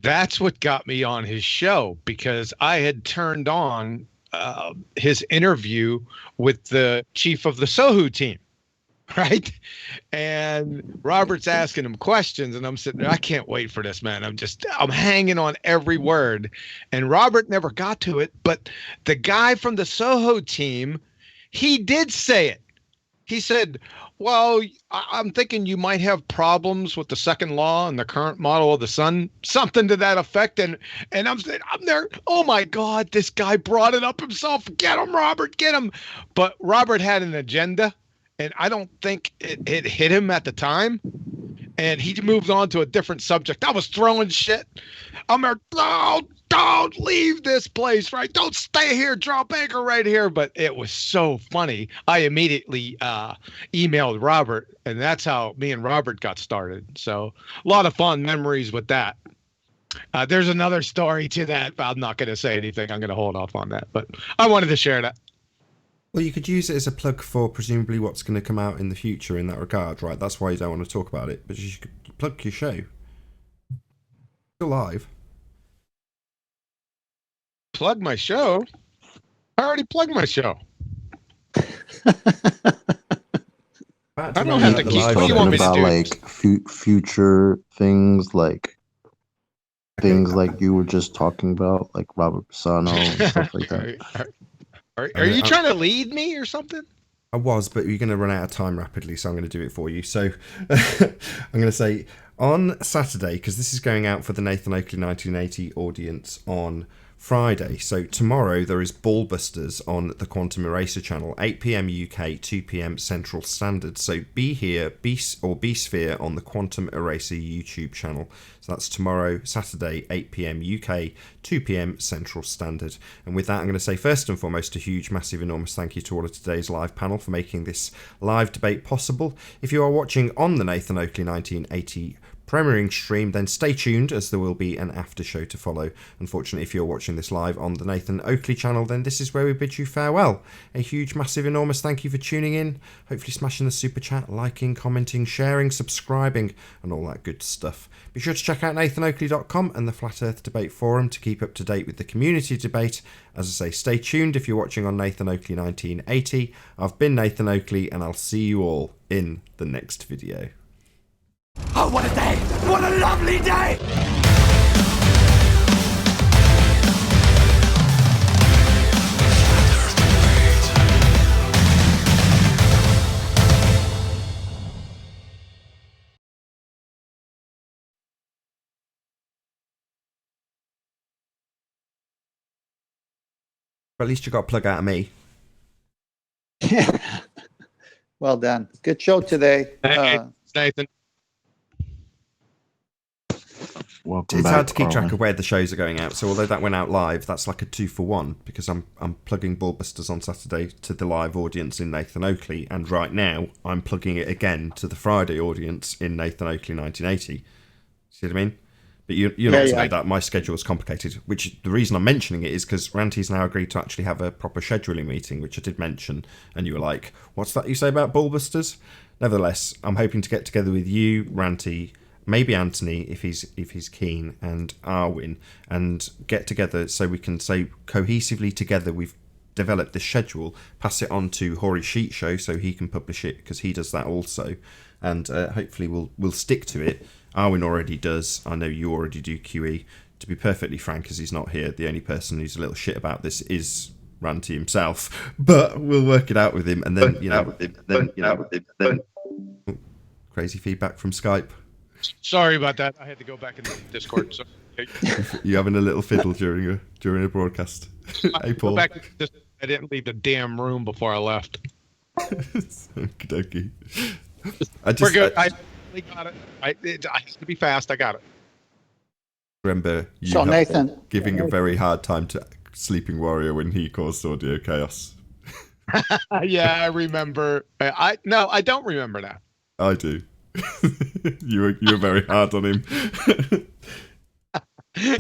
That's what got me on his show, because I had turned on his interview with the chief of the Sohu team, right? And Robert's asking him questions, and I'm sitting there, I can't wait for this, man. I'm hanging on every word. And Robert never got to it, but the guy from the Soho team, he did say it. He said, well, I'm thinking you might have problems with the second law and the current model of the sun, something to that effect. And I'm there. Oh my God, this guy brought it up himself. Get him, Robert, get him. But Robert had an agenda, and I don't think it hit him at the time. And he moved on to a different subject. I was throwing shit. I'm there, don't leave this place, right? Don't stay here, drop anchor right here. But it was so funny. I immediately emailed Robert, and that's how me and Robert got started. So a lot of fun memories with that. There's another story to that, but I'm not going to say anything. I'm going to hold off on that. But I wanted to share that. Well, you could use it as a plug for presumably what's going to come out in the future in that regard, right? That's why you don't want to talk about it, but you could plug your show. Still live. Plug my show? I already plugged my show. I don't have to keep. What do you want me to about do? like future things, like things like you were just talking about, like Robert Bassano and stuff like that. Are you trying to lead me or something? I was, but you're going to run out of time rapidly, so I'm going to do it for you. So I'm going to say on Saturday, because this is going out for the Nathan Oakley 1980 audience on Friday. So tomorrow there is Ballbusters on the Quantum Eraser channel, 8 p.m. UK, 2 p.m. Central Standard. So be here, be Sphere on the Quantum Eraser YouTube channel. So that's tomorrow, Saturday, 8 p.m. UK, 2 p.m. Central Standard. And with that, I'm going to say first and foremost a huge, massive, enormous thank you to all of today's live panel for making this live debate possible. If you are watching on the Nathan Oakley 1980 premiering stream, then stay tuned as there will be an after show to follow. Unfortunately, if you're watching this live on the Nathan Oakley channel, then this is where we bid you farewell. A huge, massive, enormous thank you for tuning in, hopefully smashing the super chat, liking, commenting, sharing, subscribing, and all that good stuff. Be sure to check out nathanoakley.com and the Flat Earth Debate Forum to keep up to date with the community debate. As I say, stay tuned if you're watching on Nathan Oakley 1980. I've been Nathan Oakley, and I'll see you all in the next video. Oh, what a day! What a lovely day! But at least you got a plug out of me. Well done. Good show today. Hey, Nathan. Welcome It's back, hard to keep track Carlin. of where the shows are going out. So although that went out live, that's like a 2-for-1 because I'm plugging Ballbusters on Saturday to the live audience in Nathan Oakley, and right now I'm plugging it again to the Friday audience in Nathan Oakley 1980. See what I mean? But you're not to know that my schedule is complicated. Which the reason I'm mentioning it is because Ranty's now agreed to actually have a proper scheduling meeting, which I did mention, and you were like, "What's that you say about Ballbusters?" Nevertheless, I'm hoping to get together with you, Ranty, maybe Anthony if he's keen, and Arwin, and get together so we can say cohesively together we've developed this schedule, pass it on to Hori Sheet Show so he can publish it because he does that also, and hopefully we'll stick to it. Arwin already does. I know you already do QE. To be perfectly frank, as he's not here, the only person who's a little shit about this is Ranty himself, but we'll work it out with him, and then crazy feedback from Skype. Sorry about that. I had to go back in the Discord. So. You having a little fiddle during a broadcast? Hey, Paul. I didn't leave the damn room before I left. Okey-dokey. We're good. I got it. I have to be fast. I got it. Remember you So Nathan, giving a very hard time to Sleeping Warrior when he caused audio chaos. Yeah, I remember. I don't remember that. I do. you were very hard on him. I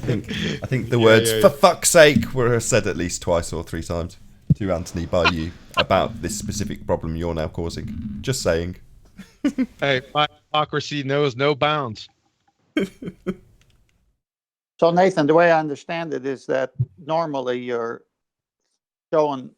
think the words "for fuck's sake" were said at least twice or 3 times to Anthony by you about this specific problem you're now causing. Just saying. Hey, my hypocrisy knows no bounds. So Nathan, the way I understand it is that normally your show on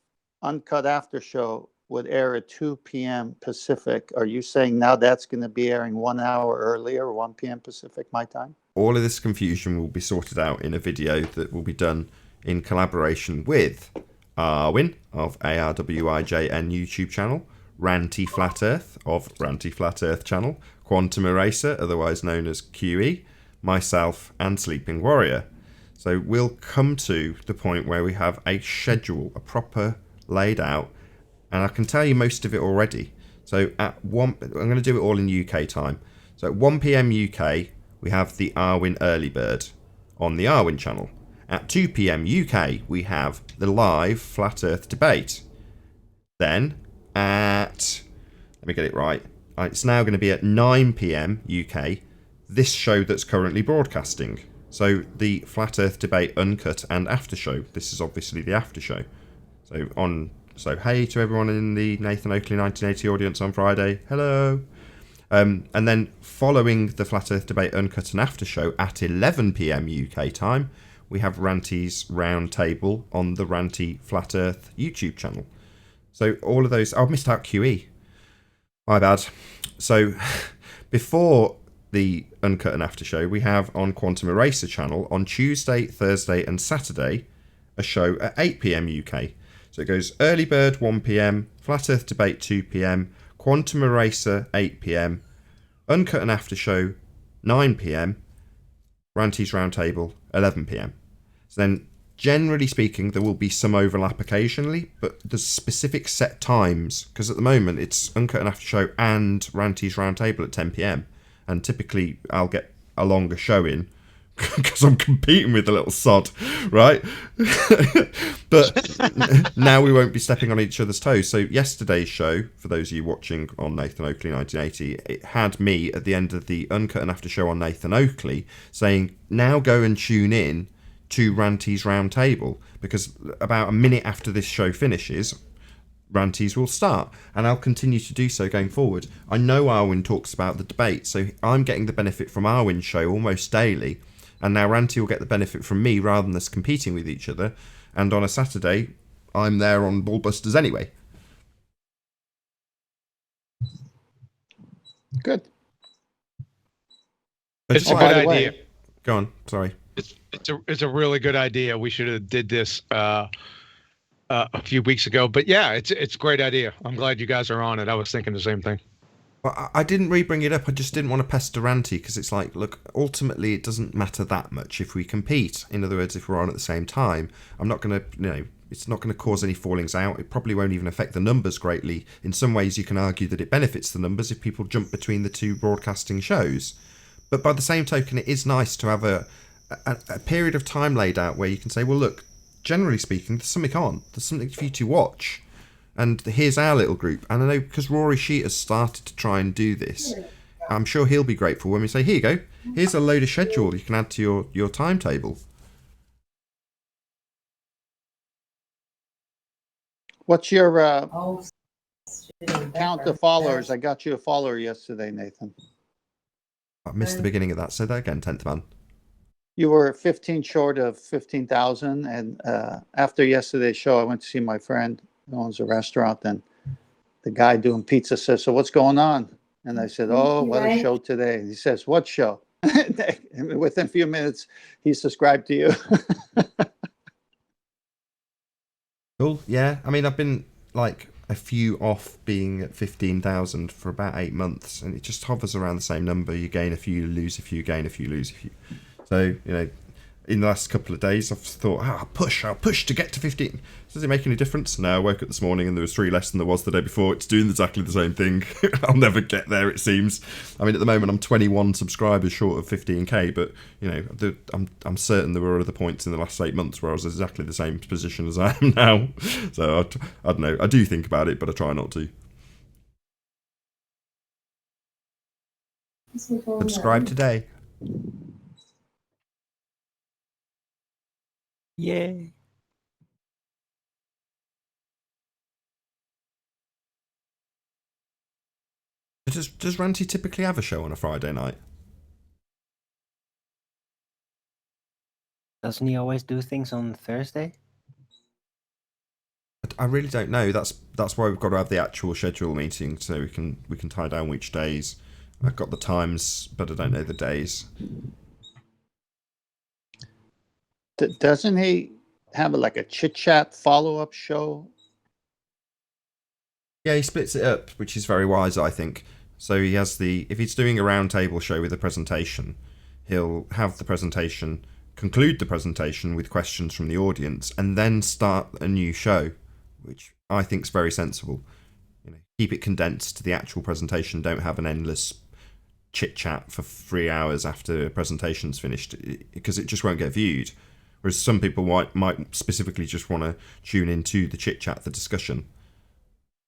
Uncut After Show would air at 2 p.m. Pacific. Are you saying now that's going to be airing 1 hour earlier, 1 p.m. Pacific, my time? All of this confusion will be sorted out in a video that will be done in collaboration with Arwin of ARWIJN YouTube channel, Ranty Flat Earth of Ranty Flat Earth channel, Quantum Eraser, otherwise known as QE, myself, and Sleeping Warrior. So we'll come to the point where we have a schedule, a proper laid out, and I can tell you most of it already. So at I'm going to do it all in UK time. So at 1 p.m. UK, we have the Arwin Early Bird on the Arwin channel. At 2 p.m. UK, we have the live Flat Earth debate. Then at, let me get it right, it's now going to be at 9 p.m. UK, this show that's currently broadcasting. So the Flat Earth Debate Uncut and After Show. This is obviously the After Show. So hey to everyone in the Nathan Oakley 1980 audience on Friday. Hello. And then following the Flat Earth Debate Uncut and After Show at 11 p.m. UK time, we have Ranty's Roundtable on the Ranty Flat Earth YouTube channel. So all of those... I've missed out QE. My bad. So before the Uncut and After Show, we have on Quantum Eraser channel on Tuesday, Thursday and Saturday a show at 8 p.m. UK. So it goes Early Bird 1 p.m, Flat Earth Debate 2 p.m, Quantum Eraser 8 p.m, Uncut and After Show 9 p.m, Ranty's Roundtable 11 p.m. So then generally speaking, there will be some overlap occasionally, but there's specific set times, because at the moment it's Uncut and After Show and Ranty's Roundtable at 10 p.m. and typically I'll get a longer show in because I'm competing with the little sod, right? But now we won't be stepping on each other's toes. So yesterday's show, for those of you watching on Nathan Oakley 1980, it had me at the end of the Uncut and After Show on Nathan Oakley saying, now go and tune in to Ranty's Roundtable, because about a minute after this show finishes, Ranties will start, and I'll continue to do so going forward. I know Arwin talks about the debate, so I'm getting the benefit from Arwin's show almost daily, and now Ranty will get the benefit from me rather than us competing with each other. And on a Saturday, I'm there on Ballbusters anyway. Good. It's a good idea. Go on. Sorry. It's a really good idea. We should have did this a few weeks ago. But yeah, it's a great idea. I'm glad you guys are on it. I was thinking the same thing. Well, I didn't really bring it up. I just didn't want to pester Ranty, because it's like, look, ultimately it doesn't matter that much if we compete. In other words, if we're on at the same time, I'm not going to, it's not going to cause any fallings out. It probably won't even affect the numbers greatly. In some ways, you can argue that it benefits the numbers if people jump between the two broadcasting shows. But by the same token, it is nice to have a period of time laid out where you can say, well, look, generally speaking, there's something on. There's something for you to watch. And here's our little group. And I know because Rory Sheet has started to try and do this, I'm sure he'll be grateful when we say, here you go. Here's a load of schedule you can add to your timetable. What's your count of followers? I got you a follower yesterday, Nathan. I missed the beginning of that. Say that again, 10th man. You were 15 short of 15,000. And after yesterday's show, I went to see my friend who owns a restaurant. And the guy doing pizza says, so what's going on? And I said, oh, what a show today. And he says, what show? And within a few minutes, he subscribed to you. Cool. Yeah. I mean, I've been like a few off being at 15,000 for about 8 months, and it just hovers around the same number. You gain a few, lose a few, gain a few, lose a few. So, in the last couple of days, I've thought, I'll push to get to 15. Does it make any difference? No, I woke up this morning and there was 3 less than there was the day before. It's doing exactly the same thing. I'll never get there, it seems. I mean, at the moment, I'm 21 subscribers short of 15k, but, I'm certain there were other points in the last 8 months where I was exactly the same position as I am now. So, I don't know. I do think about it, but I try not to. Subscribe today. Yay. Does Ranty typically have a show on a Friday night? Doesn't he always do things on Thursday? I really don't know. That's why we've got to have the actual schedule meeting so we can tie down which days. I've got the times, but I don't know the days. Doesn't he have a chit-chat follow-up show? Yeah, he splits it up, which is very wise, I think. So he has if he's doing a roundtable show with a presentation, he'll have the presentation, conclude the presentation with questions from the audience, and then start a new show, which I think is very sensible. Keep it condensed to the actual presentation. Don't have an endless chit-chat for 3 hours after a presentation's finished, because it just won't get viewed. Whereas some people might specifically just want to tune into the chit-chat, the discussion.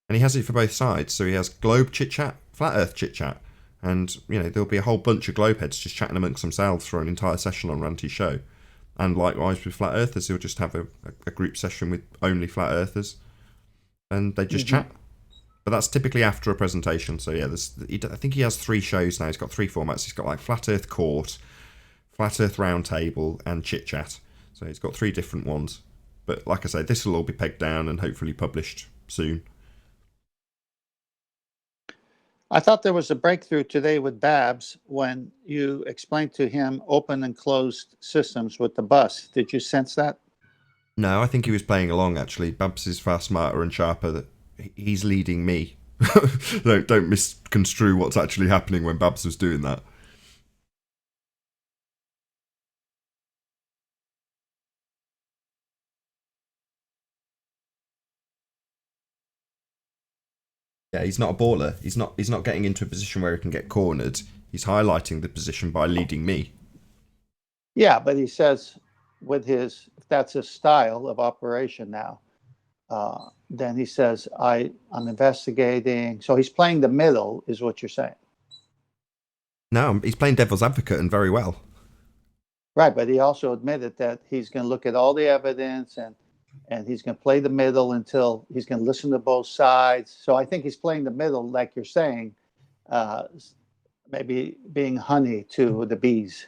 And he has it for both sides. So he has globe chit-chat, flat earth chit-chat. And, there'll be a whole bunch of globe heads just chatting amongst themselves for an entire session on Ranty's show. And likewise with flat earthers, he'll just have a group session with only flat earthers. And they just chat. But that's typically after a presentation. So yeah, I think he has 3 shows now. He's got 3 formats. He's got Flat Earth Court, Flat Earth Roundtable, and Chit-Chat. So he's got 3 different ones. But like I say, this will all be pegged down and hopefully published soon. I thought there was a breakthrough today with Babs when you explained to him open and closed systems with the bus. Did you sense that? No, I think he was playing along, actually. Babs is far smarter and sharper. He's leading me. Don't misconstrue what's actually happening when Babs was doing that. Yeah, he's not a baller. He's not getting into a position where he can get cornered. He's highlighting the position by leading me. Yeah, but he says if that's his style of operation now, then he says, I'm investigating. So he's playing the middle, is what you're saying. No, he's playing devil's advocate and very well. Right, but he also admitted that he's going to look at all the evidence and he's going to play the middle until he's going to listen to both sides. So I think he's playing the middle, like you're saying, maybe being honey to the bees.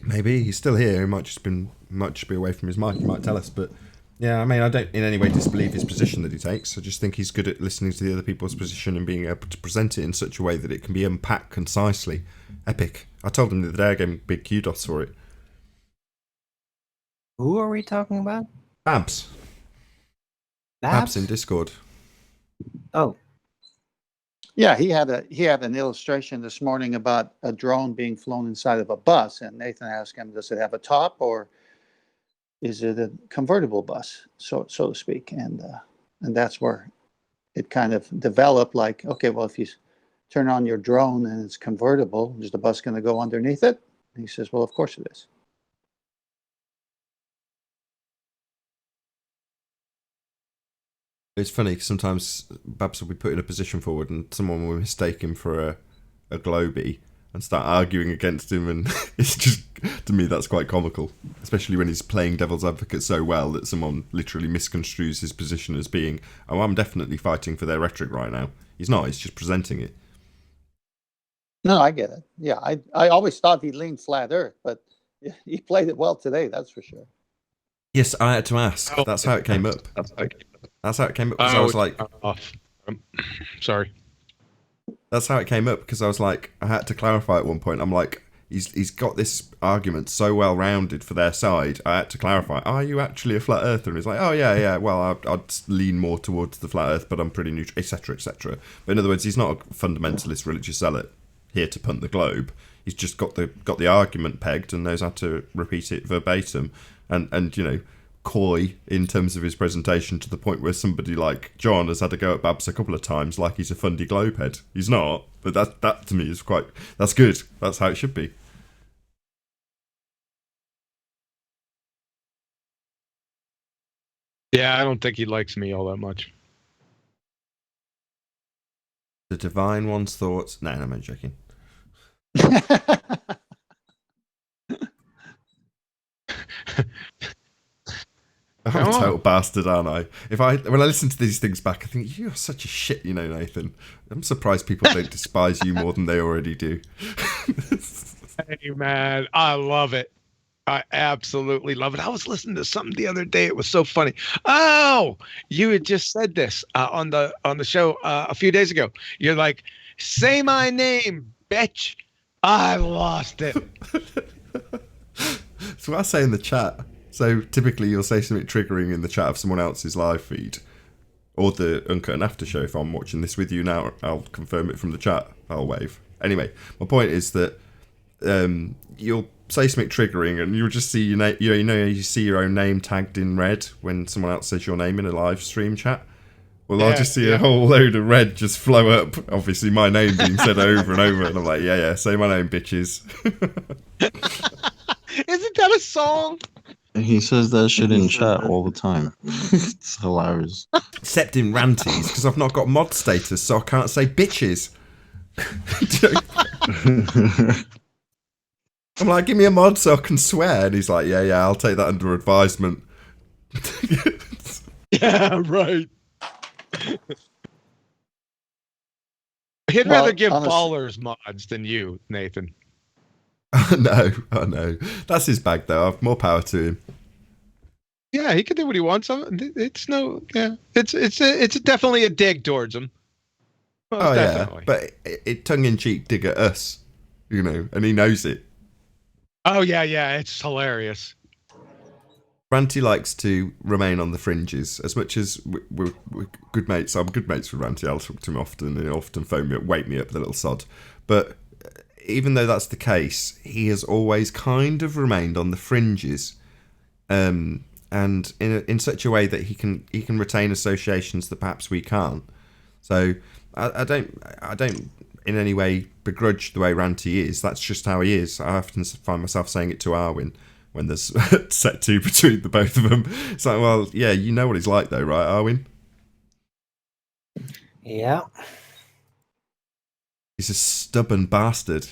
Maybe he's still here. He might just be away from his mic. He might tell us, but yeah, I mean, I don't in any way disbelieve his position that he takes. I just think he's good at listening to the other people's position and being able to present it in such a way that it can be unpacked concisely. Epic. I told him the other day I gave him big kudos for it. Who are we talking about? Babs. Babs in Discord. Oh. Yeah, he had an illustration this morning about a drone being flown inside of a bus, and Nathan asked him, "Does it have a top, or is it a convertible bus, so to speak?" And that's where it kind of developed. Like, okay, well, if you turn on your drone and it's convertible, is the bus going to go underneath it? And he says, "Well, of course it is." It's funny because sometimes Babs will be put in a position forward and someone will mistake him for a Globie and start arguing against him, and it's just, to me, that's quite comical, especially when he's playing devil's advocate so well that someone literally misconstrues his position as being, oh, I'm definitely fighting for their rhetoric right now. He's not, he's just presenting it. No, I get it. Yeah, I always thought he leaned flat earth, but he played it well today, that's for sure. Yes, I had to ask. That's how it came up. That's how it came up, because I was like... Sorry. That's how it came up, because I was like, I had to clarify at one point. I'm like, he's got this argument so well rounded for their side. I had to clarify, are you actually a flat earther? And he's like, oh yeah, well, I'd lean more towards the flat earth, but I'm pretty neutral, etc., etc. But in other words, he's not a fundamentalist religious zealot here to punt the globe. He's just got the argument pegged and knows how to repeat it verbatim, and you know, coy in terms of his presentation, to the point where somebody like John has had to go at Babs a couple of times like he's a fundy globehead. He's not, but that to me is that's good. That's how it should be. Yeah, I don't think he likes me all that much. The divine one's thoughts. No, I'm joking. I'm a total bastard, aren't I? When I listen to these things back, I think you're such a shit, you know, Nathan. I'm surprised people don't despise you more than they already do. Hey man, I love it. I absolutely love it. I was listening to something the other day. It was so funny. Oh, you had just said this on the show a few days ago. You're like, say my name, bitch. I lost it. That's what I say in the chat. So typically you'll say something triggering in the chat of someone else's live feed, or the Uncut and After show. If I'm watching this with you now, I'll confirm it from the chat. I'll wave. Anyway, my point is that you'll say something triggering, and you'll just see you see your own name tagged in red when someone else says your name in a live stream chat. Well, I'll just see a whole load of red just flow up. Obviously, my name being said over and over, and I'm like, yeah, say my name, bitches. Isn't that a song? He says that shit in chat all the time. It's hilarious. Except in ranties, because I've not got mod status, so I can't say bitches. I'm like, give me a mod so I can swear. And he's like, yeah, I'll take that under advisement. Yeah, right. He'd rather give ballers mods than you, Nathan. I know. That's his bag, though. I've more power to him. Yeah, he can do what he wants. It's definitely a dig towards him. Most definitely. Yeah, but it tongue-in-cheek dig at us, you know, and he knows it. Oh yeah, it's hilarious. Ranty likes to remain on the fringes as much as we're good mates. I'm good mates with Ranty. I'll talk to him often, and he'll often phone me up, wake me up, the little sod. But even though that's the case, he has always kind of remained on the fringes. And and in such a way that he can retain associations that perhaps we can't. So I don't in any way begrudge the way Ranty is. That's just how he is. I often find myself saying it to Arwin when there's set two between the both of them. It's like, well, yeah, you know what he's like though, right, Arwin? Yeah. He's a stubborn bastard.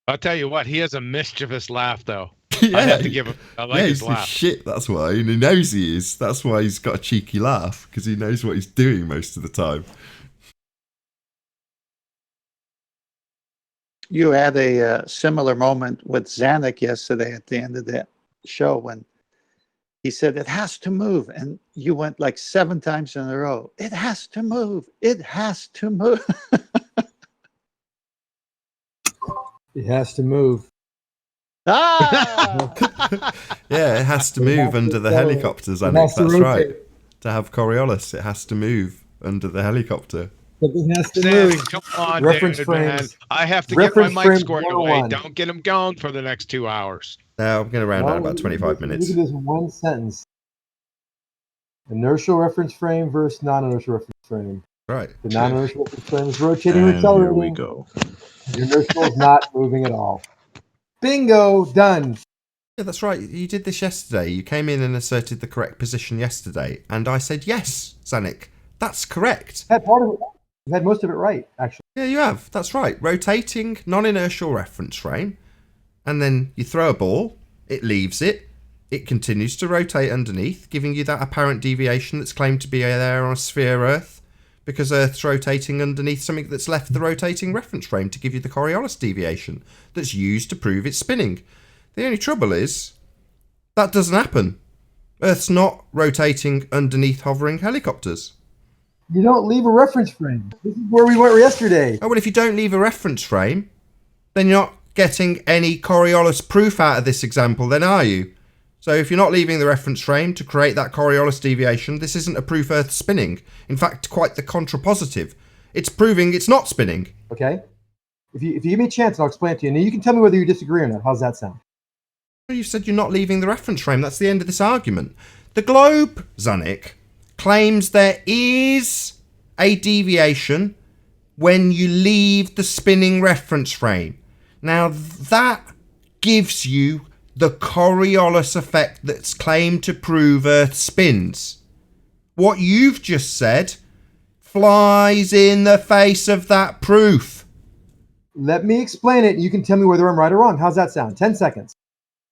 I'll tell you what, he has a mischievous laugh, though. Yeah. I have to give him. I like his he's the laugh. shit. That's why, and he knows he is. That's why he's got a cheeky laugh, because he knows what he's doing most of the time. You had a similar moment with Zanuck yesterday at the end of the show when he said it has to move, and you went like 7 times in a row. It has to move. It has to move. It has to move. Ah! Yeah, it has to move under the helicopters, Annick. That's right. To have Coriolis, it has to move under the helicopter. It has to Sam, move. come on, Reference dude, frames. man. I have to get my Reference mic frame squared away. 101. Don't get him going for the next 2 hours. Now I'm going to round out about 25 minutes. Look at this one sentence. Inertial reference frame versus non-inertial reference frame. Right. The non-inertial reference frame is rotating or And accelerating. here we go. The inertial is not moving at all. Bingo, done. Yeah, that's right. You did this yesterday. You came in and asserted the correct position yesterday, and I said, yes, Zanuck, that's correct. Had part of it. You had most of it right, actually. Yeah, you have. That's right. Rotating non-inertial reference frame, and then you throw a ball, it leaves it, it continues to rotate underneath, giving you that apparent deviation that's claimed to be there on a sphere Earth, because Earth's rotating underneath something that's left the rotating reference frame to give you the Coriolis deviation that's used to prove it's spinning. The only trouble is, that doesn't happen. Earth's not rotating underneath hovering helicopters. You don't leave a reference frame. This is where we went yesterday. Oh, well, if you don't leave a reference frame, then you're not getting any Coriolis proof out of this example, then are you? So if you're not leaving the reference frame to create that Coriolis deviation, this isn't a proof Earth's spinning. In fact, quite the contrapositive. It's proving it's not spinning. Okay? If you give me a chance, I'll explain it to you. And you can tell me whether you disagree or not. How's that sound? You said you're not leaving the reference frame. That's the end of this argument. The globe, Zanuck, claims there is a deviation when you leave the spinning reference frame. Now, that gives you the Coriolis effect that's claimed to prove Earth spins. What you've just said flies in the face of that proof. Let me explain it, and you can tell me whether I'm right or wrong. How's that sound? 10 seconds.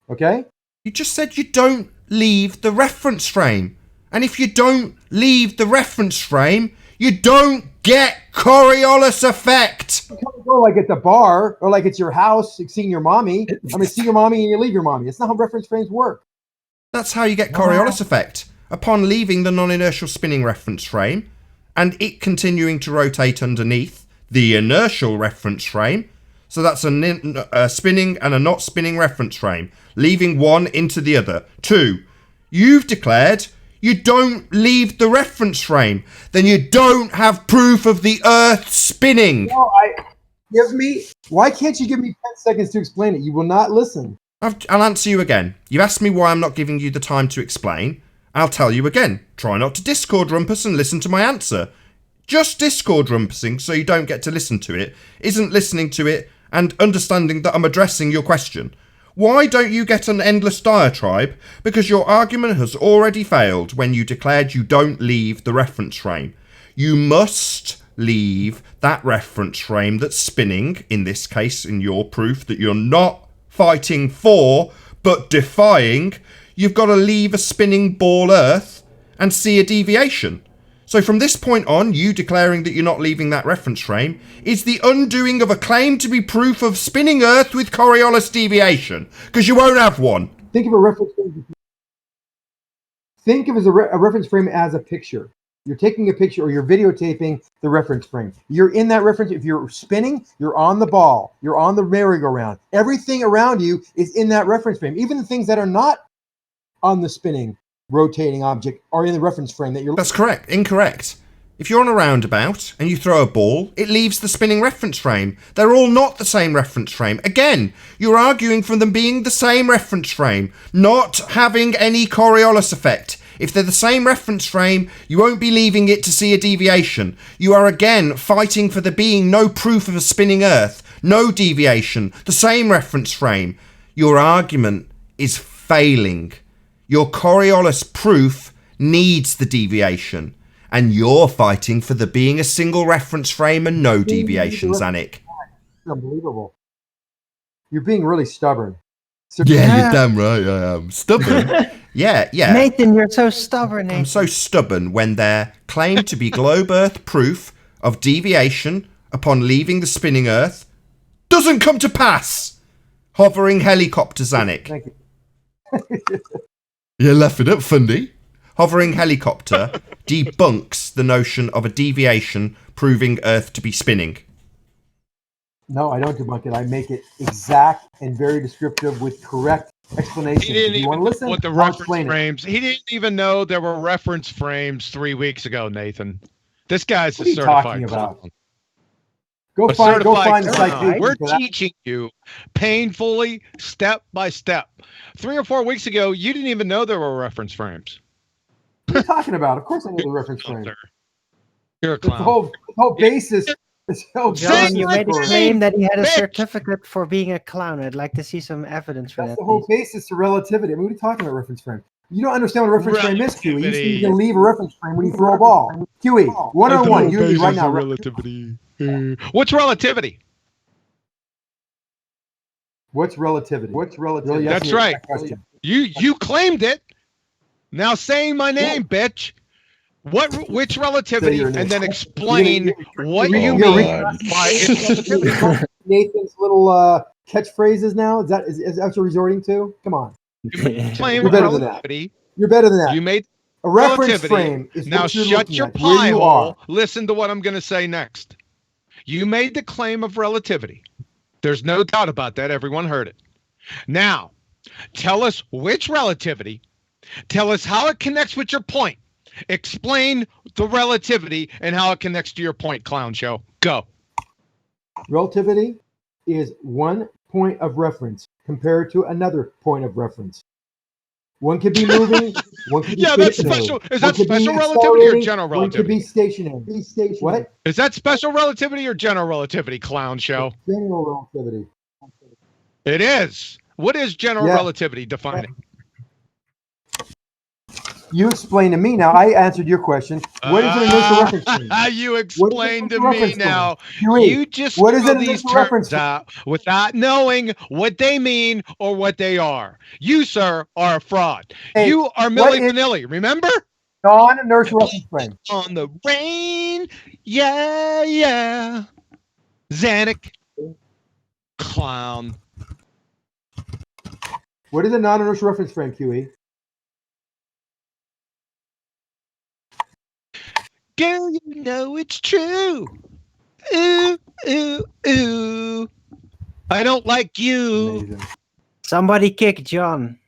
Okay? You just said you don't leave the reference frame. And if you don't leave the reference frame, you don't get Coriolis effect. You can't go like at the bar or like it's your house, seeing your mommy. I mean, see your mommy and you leave your mommy. It's not how reference frames work. That's how you get Coriolis effect. Upon leaving the non-inertial spinning reference frame and it continuing to rotate underneath the inertial reference frame. So that's a spinning and a not spinning reference frame, leaving one into the other. 2, you've declared you don't leave the reference frame. Then you don't have proof of the Earth spinning. No, why can't you give me 10 seconds to explain it? You will not listen. I'll answer you again. You've asked me why I'm not giving you the time to explain. I'll tell you again. Try not to Discord rumpus and listen to my answer. Just Discord rumpusing so you don't get to listen to it isn't listening to it and understanding that I'm addressing your question. Why don't you get an endless diatribe? Because your argument has already failed when you declared you don't leave the reference frame. You must leave that reference frame that's spinning, in this case, in your proof that you're not fighting for, but defying. You've got to leave a spinning ball Earth and see a deviation. So from this point on, you declaring that you're not leaving that reference frame is the undoing of a claim to be proof of spinning Earth with Coriolis deviation, because you won't have one. Think of a reference frame. Think of a reference frame as a picture. You're taking a picture or you're videotaping the reference frame. You're in that reference. If you're spinning, you're on the ball. You're on the merry-go-round. Everything around you is in that reference frame. Even the things that are not on the spinning rotating object are in the reference frame that you're. That's correct. Incorrect. If you're on a roundabout and you throw a ball, it leaves the spinning reference frame. They're all not the same reference frame. Again, you're arguing from them being the same reference frame, not having any Coriolis effect. If they're the same reference frame, you won't be leaving it to see a deviation. You are again fighting for there being no proof of a spinning Earth, no deviation, the same reference frame. Your argument is failing. Your Coriolis proof needs the deviation. And you're fighting for there being a single reference frame and no deviations, Anik. Unbelievable. You're being really stubborn. Yeah, you're damn right I am. Stubborn? yeah. Nathan, you're so stubborn, Nathan. I'm so stubborn when they're claimed to be globe Earth proof of deviation upon leaving the spinning Earth doesn't come to pass. Hovering helicopters, Anik. Thank you. You're laughing at funny. Hovering helicopter debunks the notion of a deviation proving Earth to be spinning. No, I don't debunk it. I make it exact and very descriptive with correct explanations. He didn't If you want to listen, what the I'll reference explain it. frames. He didn't even know there were reference frames 3 weeks ago, Nathan. This guy's What a are you certified talking about? clown. Go A find certified the clown. citation. We're for that. teaching you painfully, step by step. 3 or 4 weeks ago, you didn't even know there were reference frames. What are you talking about? Of course I know the reference frame. You're a It's the clown. whole basis. It's the whole John, you made a basis. claim that he had a Bitch. certificate for being a clown. I'd like to see some evidence for That's that. the whole please. basis to relativity. I mean, what are you talking about, reference frame? You don't understand what a reference frame is, QE. You think you can leave a reference frame when you throw a ball. QE, one-on-one, you and me right now. Relativity. What's relativity? What's relativity? What's relativity? That's right. You claimed it. Now say my name, bitch. Which relativity, and then explain what you mean by its relativity. Nathan's little catchphrases now. Is that what you're resorting to? Come on. Claim You're better than that. relativity. You're better than that. You made a reference relativity. frame. Is Now what you're shut looking your at, where pie you hole. are. Listen to what I'm going to say next. You made the claim of relativity. There's no doubt about that. Everyone heard it. Now, tell us which relativity. Tell us how it connects with your point. Explain the relativity and how it connects to your point, clown show. Go. Relativity is one point of reference compared to another point of reference. One could be moving, one could be that's stationary. special. Is One that could be special relativity or accelerating, general one could relativity? be stationary. What? Is that special relativity or general relativity, clown show? General relativity. It is. What is general Yeah. relativity? Define it. You explain to me now. I answered your question. What is an inertial reference frame? You explain to me now. QE. You just What is throw an these inertial reference terms out without knowing what they mean or what they are. You, sir, are a fraud. Hey, you are what Milli is- Vanilli. Remember? Non-inertial reference frame. On the rain, yeah. Zanuck, clown. What is a non-inertial reference frame, QE? Girl, you know it's true. Ooh, ooh, ooh. I don't like you. Amazing. Somebody kick John.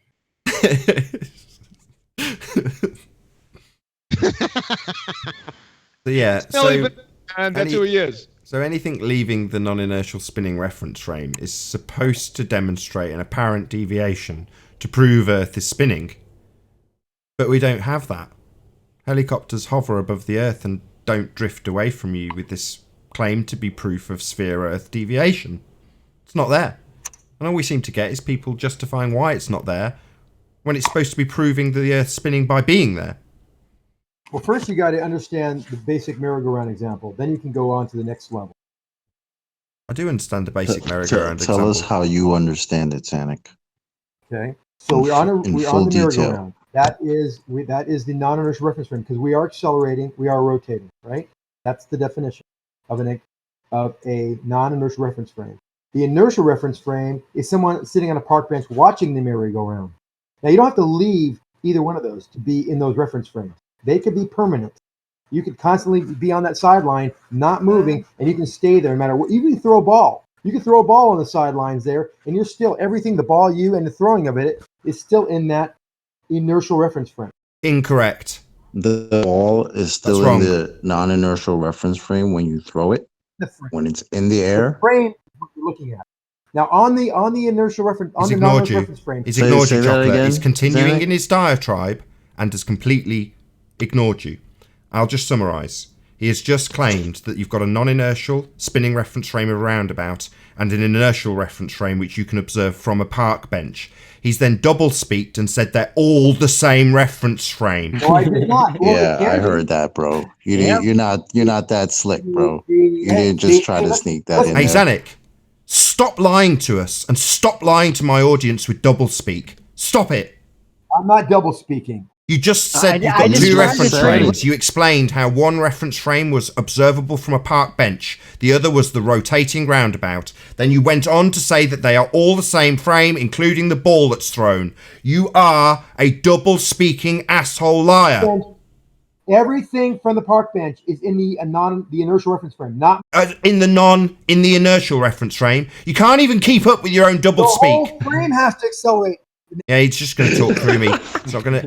And that's who he is. So anything leaving the non-inertial spinning reference frame is supposed to demonstrate an apparent deviation to prove Earth is spinning. But we don't have that. Helicopters hover above the Earth and don't drift away from you with this claim to be proof of sphere-Earth deviation. It's not there. And all we seem to get is people justifying why it's not there when it's supposed to be proving that the Earth's spinning by being there. Well, first you got to understand the basic merry-go-round example. Then you can go on to the next level. I do understand the basic merry-go-round example. Tell us how you understand it, Zanuck. Okay, so we're on In the full detail. merry-go-round. That is the non-inertial reference frame because we are accelerating, we are rotating, right? That's the definition of a non-inertial reference frame. The inertial reference frame is someone sitting on a park bench watching the merry-go-round. Now you don't have to leave either one of those to be in those reference frames. They could be permanent. You could constantly be on that sideline, not moving, and you can stay there no matter what. You can throw a ball. You can throw a ball on the sidelines there, and you're still, everything, the ball, you, and the throwing of it is still in that inertial reference frame. Incorrect. The ball is still in the non-inertial reference frame when you throw it. When it's in the air. The frame is what you're looking at. Now on the inertial reference He's ignored you. reference frame. He's ignored you, Chocolate. He's continuing in his diatribe and has completely ignored you. I'll just summarise. He has just claimed that you've got a non-inertial spinning reference frame of a roundabout and an inertial reference frame which you can observe from a park bench. He's then double-speaked and said they're all the same reference frame. No, I did not. Yeah, I heard that, bro. You didn't, you're not that slick, bro. You didn't just try to sneak that in. Hey, there. Zanuck, stop lying to us and stop lying to my audience with double-speak. Stop it. I'm not double speaking. You just said you've got two reference frames. You explained how one reference frame was observable from a park bench. The other was the rotating roundabout. Then you went on to say that they are all the same frame, including the ball that's thrown. You are a double-speaking asshole liar. Everything from the park bench is in the inertial reference frame, not in the inertial reference frame. You can't even keep up with your own double-speak. The whole frame has to accelerate. Yeah, he's just going to talk through me.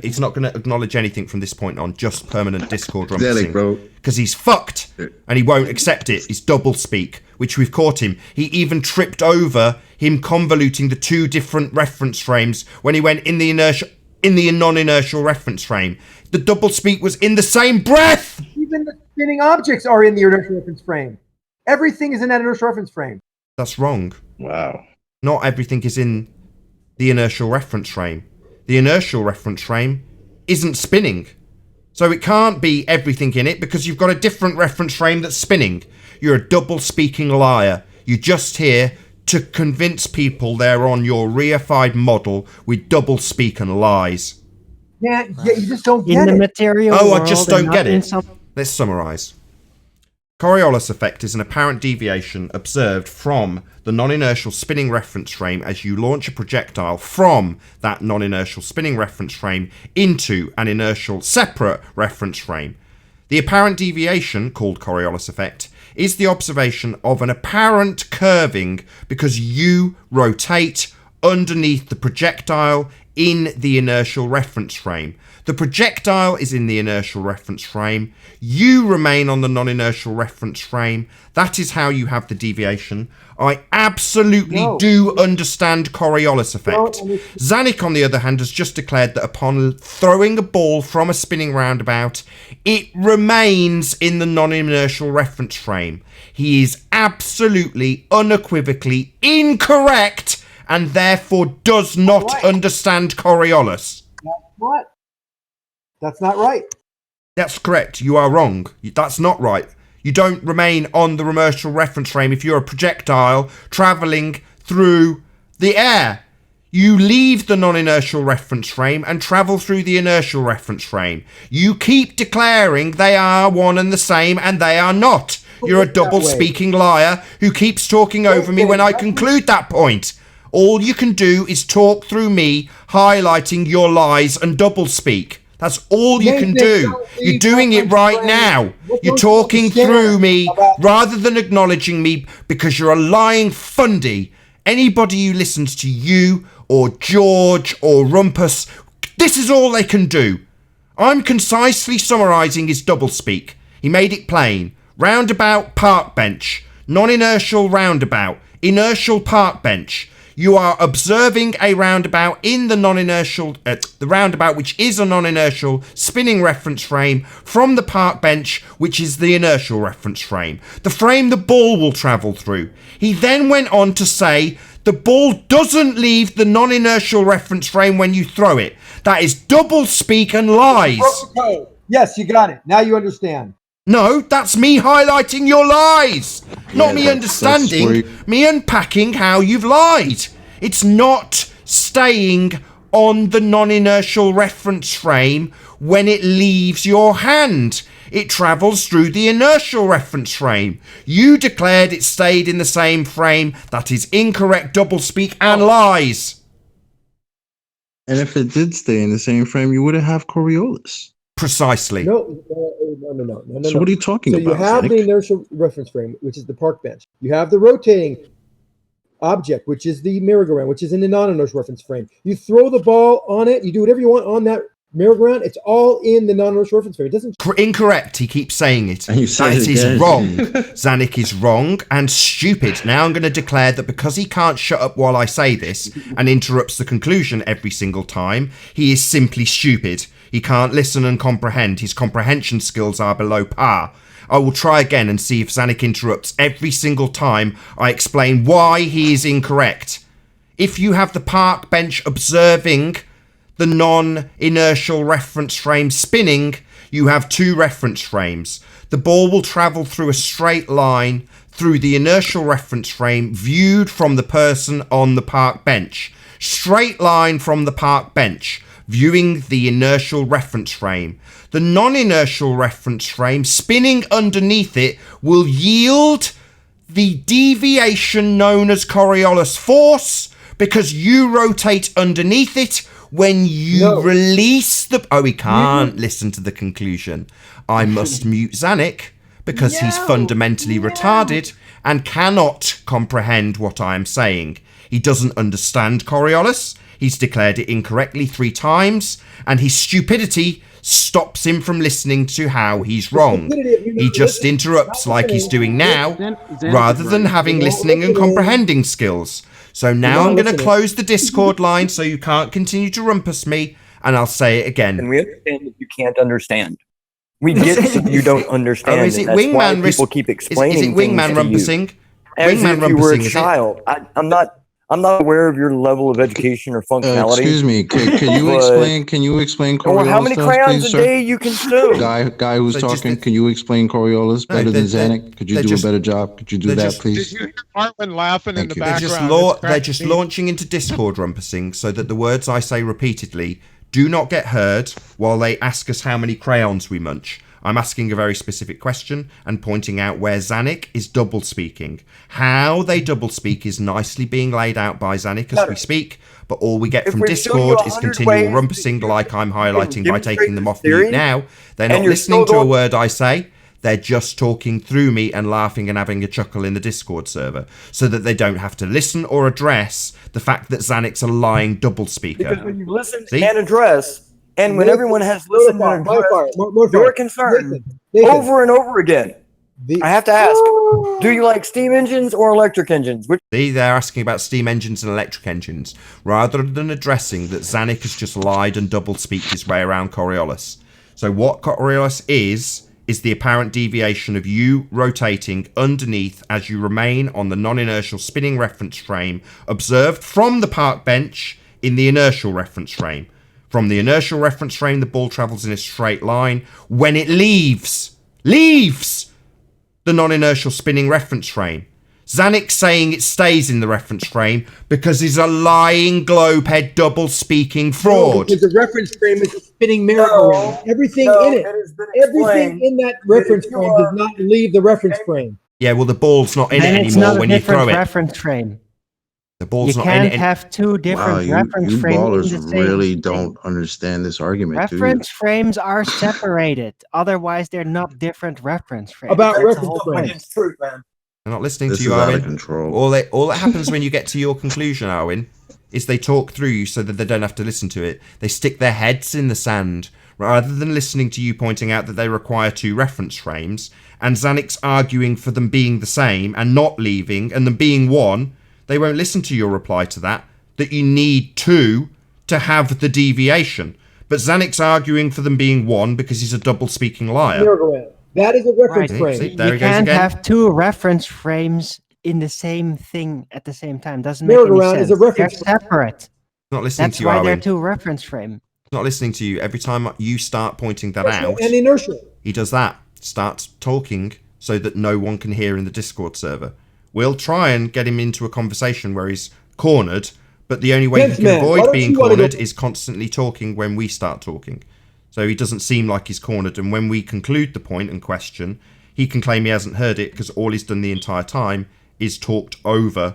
He's not going to acknowledge anything from this point on. Just permanent Discord rumpusing, bro. Because he's fucked and he won't accept it. He's double speak, which we've caught him. He even tripped over him convoluting the two different reference frames when he went in the non-inertial reference frame. The double speak was in the same breath. Even the spinning objects are in the inertial reference frame. Everything is in that inertial reference frame. That's wrong. Wow. Not everything is in the inertial reference frame. The inertial reference frame isn't spinning. So it can't be everything in it because you've got a different reference frame that's spinning. You're a double-speaking liar. You're just here to convince people they're on your reified model with double-speak and lies. Yeah, you just don't get in it. the material I just world don't get it. some- Let's summarise. Coriolis effect is an apparent deviation observed from the non-inertial spinning reference frame as you launch a projectile from that non-inertial spinning reference frame into an inertial separate reference frame. The apparent deviation, called Coriolis effect, is the observation of an apparent curving because you rotate underneath the projectile in the inertial reference frame. The projectile is in the inertial reference frame. You remain on the non-inertial reference frame. That is how you have the deviation. I absolutely do understand Coriolis effect. Zanuck, on the other hand, has just declared that upon throwing a ball from a spinning roundabout, it remains in the non-inertial reference frame. He is absolutely, unequivocally incorrect and therefore does not understand Coriolis. What? That's not right. That's correct. You are wrong. That's not right. You don't remain on the inertial reference frame if you're a projectile travelling through the air. You leave the non-inertial reference frame and travel through the inertial reference frame. You keep declaring they are one and the same, and they are not. You're a double-speaking liar who keeps talking over me when I conclude that point. All you can do is talk through me, highlighting your lies and double-speak. That's all you can do. You're doing it right now. You're talking through me rather than acknowledging me because you're a lying fundy. Anybody who listens to you or George or Rumpus, this is all they can do. I'm concisely summarising his doublespeak. He made it plain. Roundabout park bench. Non-inertial roundabout. Inertial park bench. You are observing a roundabout in the non-inertial, the roundabout which is a non-inertial spinning reference frame from the park bench, which is the inertial reference frame. The frame the ball will travel through. He then went on to say the ball doesn't leave the non-inertial reference frame when you throw it. That is double speak and lies. Yes, you got it. Now you understand. No, that's me highlighting your lies. Not me understanding, me unpacking how you've lied. It's not staying on the non-inertial reference frame when it leaves your hand. It travels through the inertial reference frame. You declared it stayed in the same frame. That is incorrect doublespeak and lies. And if it did stay in the same frame, you wouldn't have Coriolis. Precisely. No. So what are you talking about? So you have the inertial reference frame, which is the park bench. You have the rotating object, which is the merry-go-round, which is in the non-inertial reference frame. You throw the ball on it. You do whatever you want on that Merry-go-round, it's all in the non-inertial reference frame. It doesn't. Incorrect. He keeps saying it. And you said That it is again. wrong. Zanuck is wrong and stupid. Now I'm going to declare that because he can't shut up while I say this and interrupts the conclusion every single time, he is simply stupid. He can't listen and comprehend. His comprehension skills are below par. I will try again and see if Zanuck interrupts every single time I explain why he is incorrect. If you have the park bench observing the non-inertial reference frame spinning, you have two reference frames. The ball will travel through a straight line through the inertial reference frame viewed from the person on the park bench. Straight line from the park bench, viewing the inertial reference frame. The non-inertial reference frame spinning underneath it will yield the deviation known as Coriolis force because you rotate underneath it when you release the... Oh, he can't listen to the conclusion. I must mute Zanuck because he's fundamentally retarded and cannot comprehend what I am saying. He doesn't understand Coriolis. He's declared it incorrectly 3 times, and his stupidity stops him from listening to how he's wrong. He just interrupts like he's doing now, rather than having listening and comprehending skills. So now I'm going to close the Discord line so you can't continue to rumpus me, and I'll say it again. And we understand that you can't understand. We get that you don't understand. Oh, is it and that's why Wingman? people keep explaining Is it Wingman things to you. rumpusing? As Wingman if you were a rumpusing, is it? child. I'm not aware of your level of education or functionality. Excuse me. Can you explain? Can you explain Coriolis? Or how many stuff, crayons please, a sir? day you consume? Guy who's So just talking. Can you explain Coriolis better than Zanuck? Could you they're do just- a better job? Could you do that, just- please? Did you hear Martin laughing in the you. They're background? they're just launching into Discord rumpusing so that the words I say repeatedly do not get heard while they ask us how many crayons we munch. I'm asking a very specific question and pointing out where Zanuck is double speaking. How they double speak is nicely being laid out by Zanuck as we speak, but all we get If from we've shown you Discord is 100 continual ways rumpusing like I'm highlighting by demonstrate taking them this off mute theory, now. They're and not you're listening still to a going- word I say. They're just talking through me and laughing and having a chuckle in the Discord server so that they don't have to listen or address the fact that Zanuck's a lying double speaker. Because when you listen See? and address, and when everyone has listened and addressed your concern over and over again, I have to ask, do you like steam engines or electric engines? Which See, they're asking about steam engines and electric engines, rather than addressing that Zanuck has just lied and double-speaked his way around Coriolis. So what Coriolis is the apparent deviation of you rotating underneath as you remain on the non-inertial spinning reference frame observed from the park bench in the inertial reference frame. From the inertial reference frame, the ball travels in a straight line. When it leaves the non-inertial spinning reference frame. Zanuck saying it stays in the reference frame because he's a lying globehead double-speaking fraud. Because the reference frame is a spinning merry-go-round. Everything in it, everything in that reference frame does not leave the reference frame. Yeah, well, the ball's not in Then it it's anymore not a when you throw different it. reference frame. The ball's You not in can't it. have two different Wow, reference you frames. ballers in the same really thing. don't understand this argument, do you? Reference frames are separated. Otherwise, they're not different reference frames. About That's the reference whole frames. point. it's truth, man. They're not listening This to you, is out of Arwin. control. All that happens when you get to your conclusion, Arwin, is they talk through you so that they don't have to listen to it. They stick their heads in the sand rather than listening to you pointing out that they require two reference frames, and Zanuck's arguing for them being the same and not leaving and them being one. They won't listen to your reply to that you need two to have the deviation. But Zanuck's arguing for them being one because he's a double-speaking liar. Merry-go-round. That is a reference Right. frame. See, there You he goes can't again. have two reference frames in the same thing at the same time. Doesn't make any Merry-go-round sense. is a reference They're frame. separate. Not listening That's to you, why they're Arwin. two reference frame. Not listening to you. Every time you start pointing that out, And inertial. he does that. Starts talking so that no one can hear in the Discord server. We'll try and get him into a conversation where he's cornered, but the only way Vince, he can man, why avoid don't being you wanna go- cornered is constantly talking when we start talking. So he doesn't seem like he's cornered, and when we conclude the point and question, he can claim he hasn't heard it because all he's done the entire time is talked over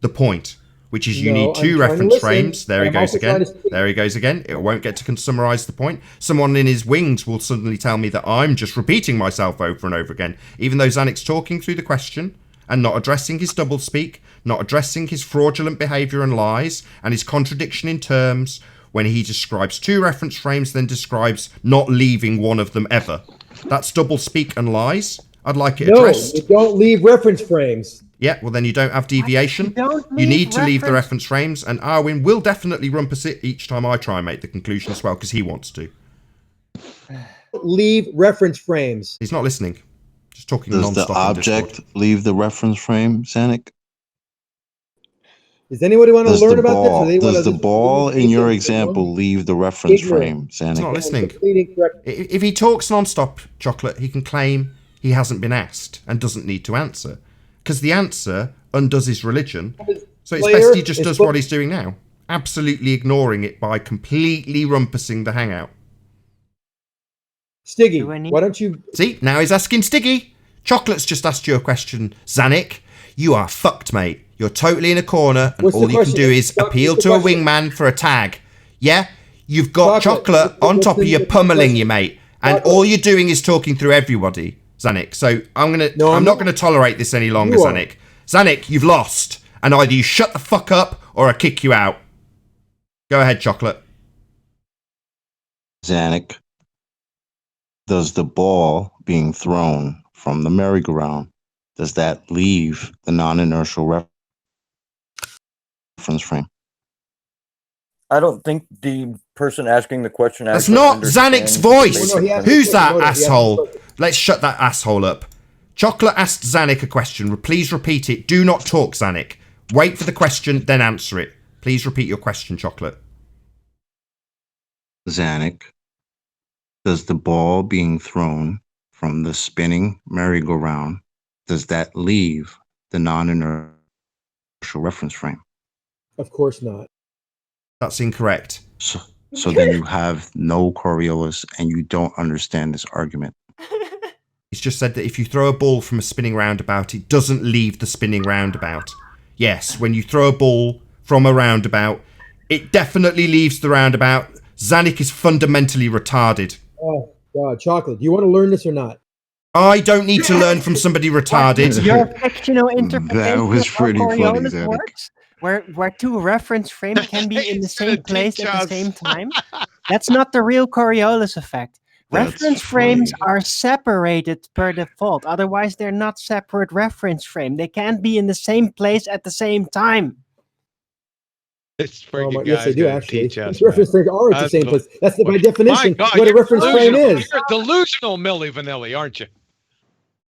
the point, which is you No, need I'm two trying to reference listen, frames. There he and I'm goes also trying again. to speak. There he goes again. It won't get to summarize the point. Someone in his wings will suddenly tell me that I'm just repeating myself over and over again, even though Zanuck's talking through the question and not addressing his doublespeak, not addressing his fraudulent behaviour and lies, and his contradiction in terms, when he describes 2 reference frames, then describes not leaving one of them ever. That's double speak and lies. I'd like it addressed. No, you don't leave reference frames. Yeah, well then you don't have deviation. Don't You need leave to leave the reference frames, and Arwin will definitely rumpus it each time I try and make the conclusion as well, because he wants to. Leave reference frames. He's not listening. Just talking Does non-stop the on object Discord. leave the reference frame, Zanuck? Does anybody want to Does learn the about this? Or ball, they want does to the ball in your example leave the reference frame, He's not Zanuck? listening. If he talks non-stop, Chocolate, he can claim he hasn't been asked and doesn't need to answer, because the answer undoes his religion. So it's best he just does what he's doing now, absolutely ignoring it by completely rumpusing the hangout. Stiggy, why don't you... See, now he's asking Stiggy. Chocolate's just asked you a question, Zanuck. You are fucked, mate. You're totally in a corner, and all you can do is appeal to a wingman for a tag. Yeah? You've got Chocolate on top of you, pummeling you, mate. And all you're doing is talking through everybody, Zanuck. So I'm not gonna tolerate this any longer, Zanuck. Zanuck, you've lost. And either you shut the fuck up or I kick you out. Go ahead, Chocolate. Zanuck, does the ball being thrown from the merry-go-round, does that leave the non-inertial reference frame? I don't think the person asking the question That's actually not understands Zanuck's voice. the basic Who's that premise. asshole? Let's shut that asshole up. Chocolate asked Zanuck a question. Please repeat it. Do not talk, Zanuck. Wait for the question, then answer it. Please repeat your question, Chocolate. Zanuck, does the ball being thrown from the spinning merry-go-round, does that leave the non-inertial reference frame? Of course not. That's incorrect. So then you have no Coriolis and you don't understand this argument. He's just said that if you throw a ball from a spinning roundabout, it doesn't leave the spinning roundabout. Yes, when you throw a ball from a roundabout, it definitely leaves the roundabout. Zanuck is fundamentally retarded. Oh, God, Chocolate, do you want to learn this or not? I don't need to learn from somebody retarded. Your fictional interpretation That was of pretty how funny, Coriolis Zanuck. works, where 2 reference frames can be in the same place at the same time. That's not the real Coriolis effect. Reference frames are separated per default. Otherwise, they're not separate reference frame. They can't be in the same place at the same time. This freaking Yes, they guy's do gonna actually. teach us. These reference frames are at the same place. That's by definition My God, what a you're reference frame delusional. is. You're delusional, Milli Vanilli, aren't you?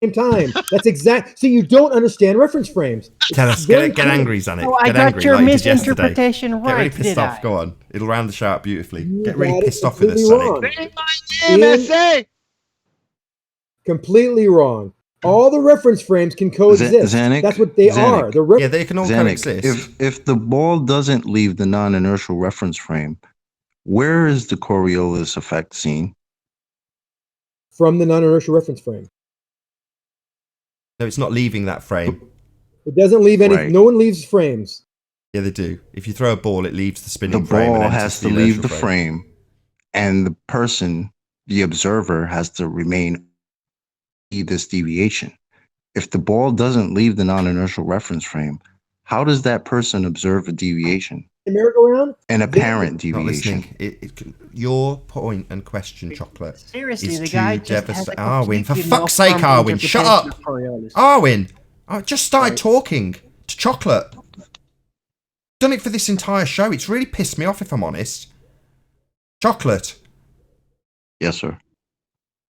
Same time. That's exact. So you don't understand reference frames. Tell us, get angry, Zanuck. Oh, I get got angry, your like you did yesterday. misinterpretation Get really right, pissed did off. I? Go on. It'll round the show out beautifully. Get got really it pissed off with this, completely Zanuck. wrong. Completely wrong. All the reference frames can coexist. Zanuck, That's what they Zanuck. are. The Yeah, they can all Zanuck, coexist. if the ball doesn't leave the non-inertial reference frame, where is the Coriolis effect seen? from the non-inertial reference frame. No, it's not leaving that frame. It doesn't leave any. Right. No one leaves frames. Yeah, they do. If you throw a ball, it leaves the The spinning frame. ball and enters has to leave the inertial frame, and the person, the observer, has to remain this deviation. If the ball doesn't leave the non-inertial reference frame, how does that person observe a deviation? The merry-go-round? An apparent Not deviation. listening. Your point and question, Chocolate. Seriously, is the too guy just has a devastating. Arwin, for completely fuck's sake, malformed Arwin, shut up! interpretation of Coriolis. Arwin, I just started talking to Chocolate. Done it for this entire show. It's really pissed me off, if I'm honest. Chocolate. Yes, sir.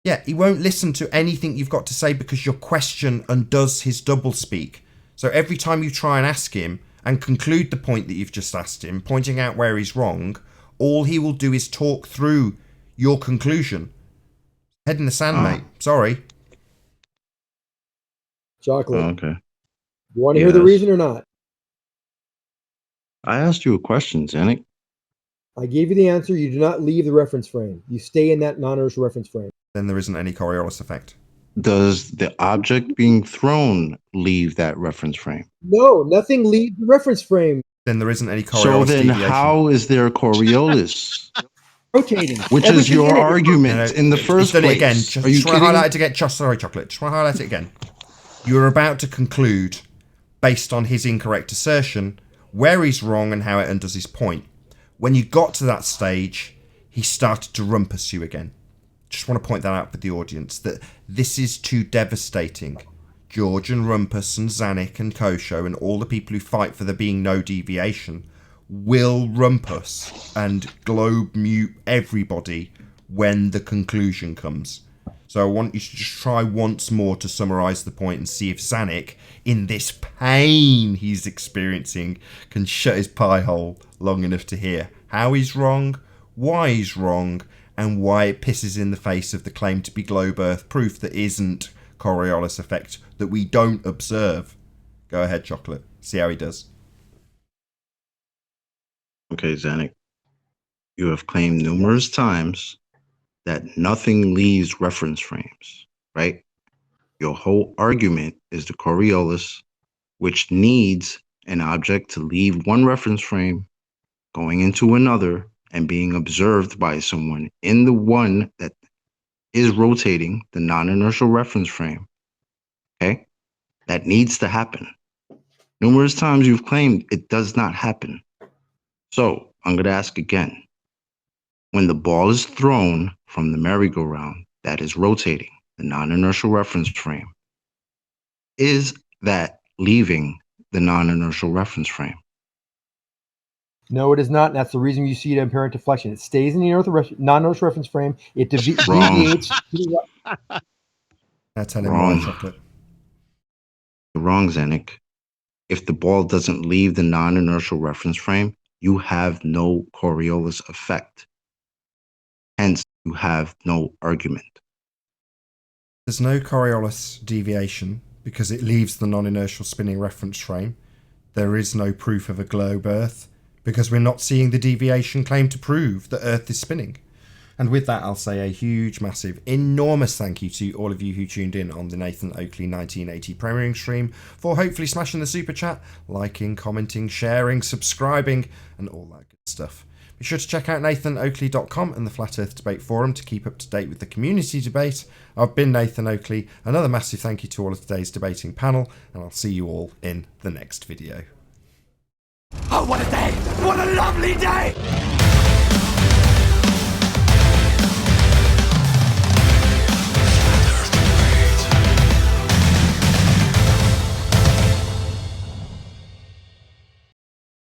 Yeah, he won't listen to anything you've got to say because your question undoes his doublespeak. So every time you try and ask him and conclude the point that you've just asked him, pointing out where he's wrong, all he will do is talk through your conclusion. Head in the sand, mate. Sorry. Chocolate. Okay. You want to hear the Yes. reason or not? I asked you a question, Zanuck. I gave you the answer. You do not leave the reference frame. You stay in that non-inertial reference frame. Then there isn't any Coriolis effect. Does the object being thrown leave that reference frame? No, nothing leaves the reference frame. Then there isn't any Coriolis So then deviation. how is there Coriolis? Rotating. Which is Everything your in it. argument in the He's first done place. it again. Just Are you want to kidding? highlight it again. Sorry, Chocolate. Just want to highlight it again. You're about to conclude, based on his incorrect assertion, where he's wrong and how it undoes his point. when you got to that stage, he started to rumpus you again. Just want to point that out for the audience, that this is too devastating. George and Rumpus and Zanuck and Kosho and all the people who fight for there being no deviation will rumpus and globe mute everybody when the conclusion comes. So I want you to just try once more to summarise the point and see if Zanuck, in this pain he's experiencing, can shut his pie hole long enough to hear how he's wrong, why he's wrong, and why it pisses in the face of the claim to be globe earth proof that isn't Coriolis effect, that we don't observe. Go ahead, Chocolate. See how he does. Okay, Zanuck. You have claimed numerous times that nothing leaves reference frames, right? Your whole argument is the Coriolis, which needs an object to leave one reference frame, going into another, and being observed by someone in the one that is rotating the non-inertial reference frame. Okay? That needs to happen. Numerous times you've claimed it does not happen. So I'm going to ask again. When the ball is thrown from the merry-go-round that is rotating the non-inertial reference frame, is that leaving the non-inertial reference frame? No, it is not. And that's the reason you see it in apparent deflection. It stays in the non-inertial reference frame. It deviates. Now tell him Wrong. why, Chocolate. You're wrong, Zanuck. If the ball doesn't leave the non-inertial reference frame, you have no Coriolis effect. Hence, you have no argument. There's no Coriolis deviation because it leaves the non-inertial spinning reference frame. There is no proof of a globe Earth because we're not seeing the deviation claim to prove that Earth is spinning. And with that, I'll say a huge, massive, enormous thank you to all of you who tuned in on the Nathan Oakley 1980 premiering stream for hopefully smashing the super chat, liking, commenting, sharing, subscribing, and all that good stuff. Be sure to check out nathanoakley.com and the Flat Earth Debate Forum to keep up to date with the community debate. I've been Nathan Oakley. Another massive thank you to all of today's debating panel, and I'll see you all in the next video. Oh, what a day! What a lovely day!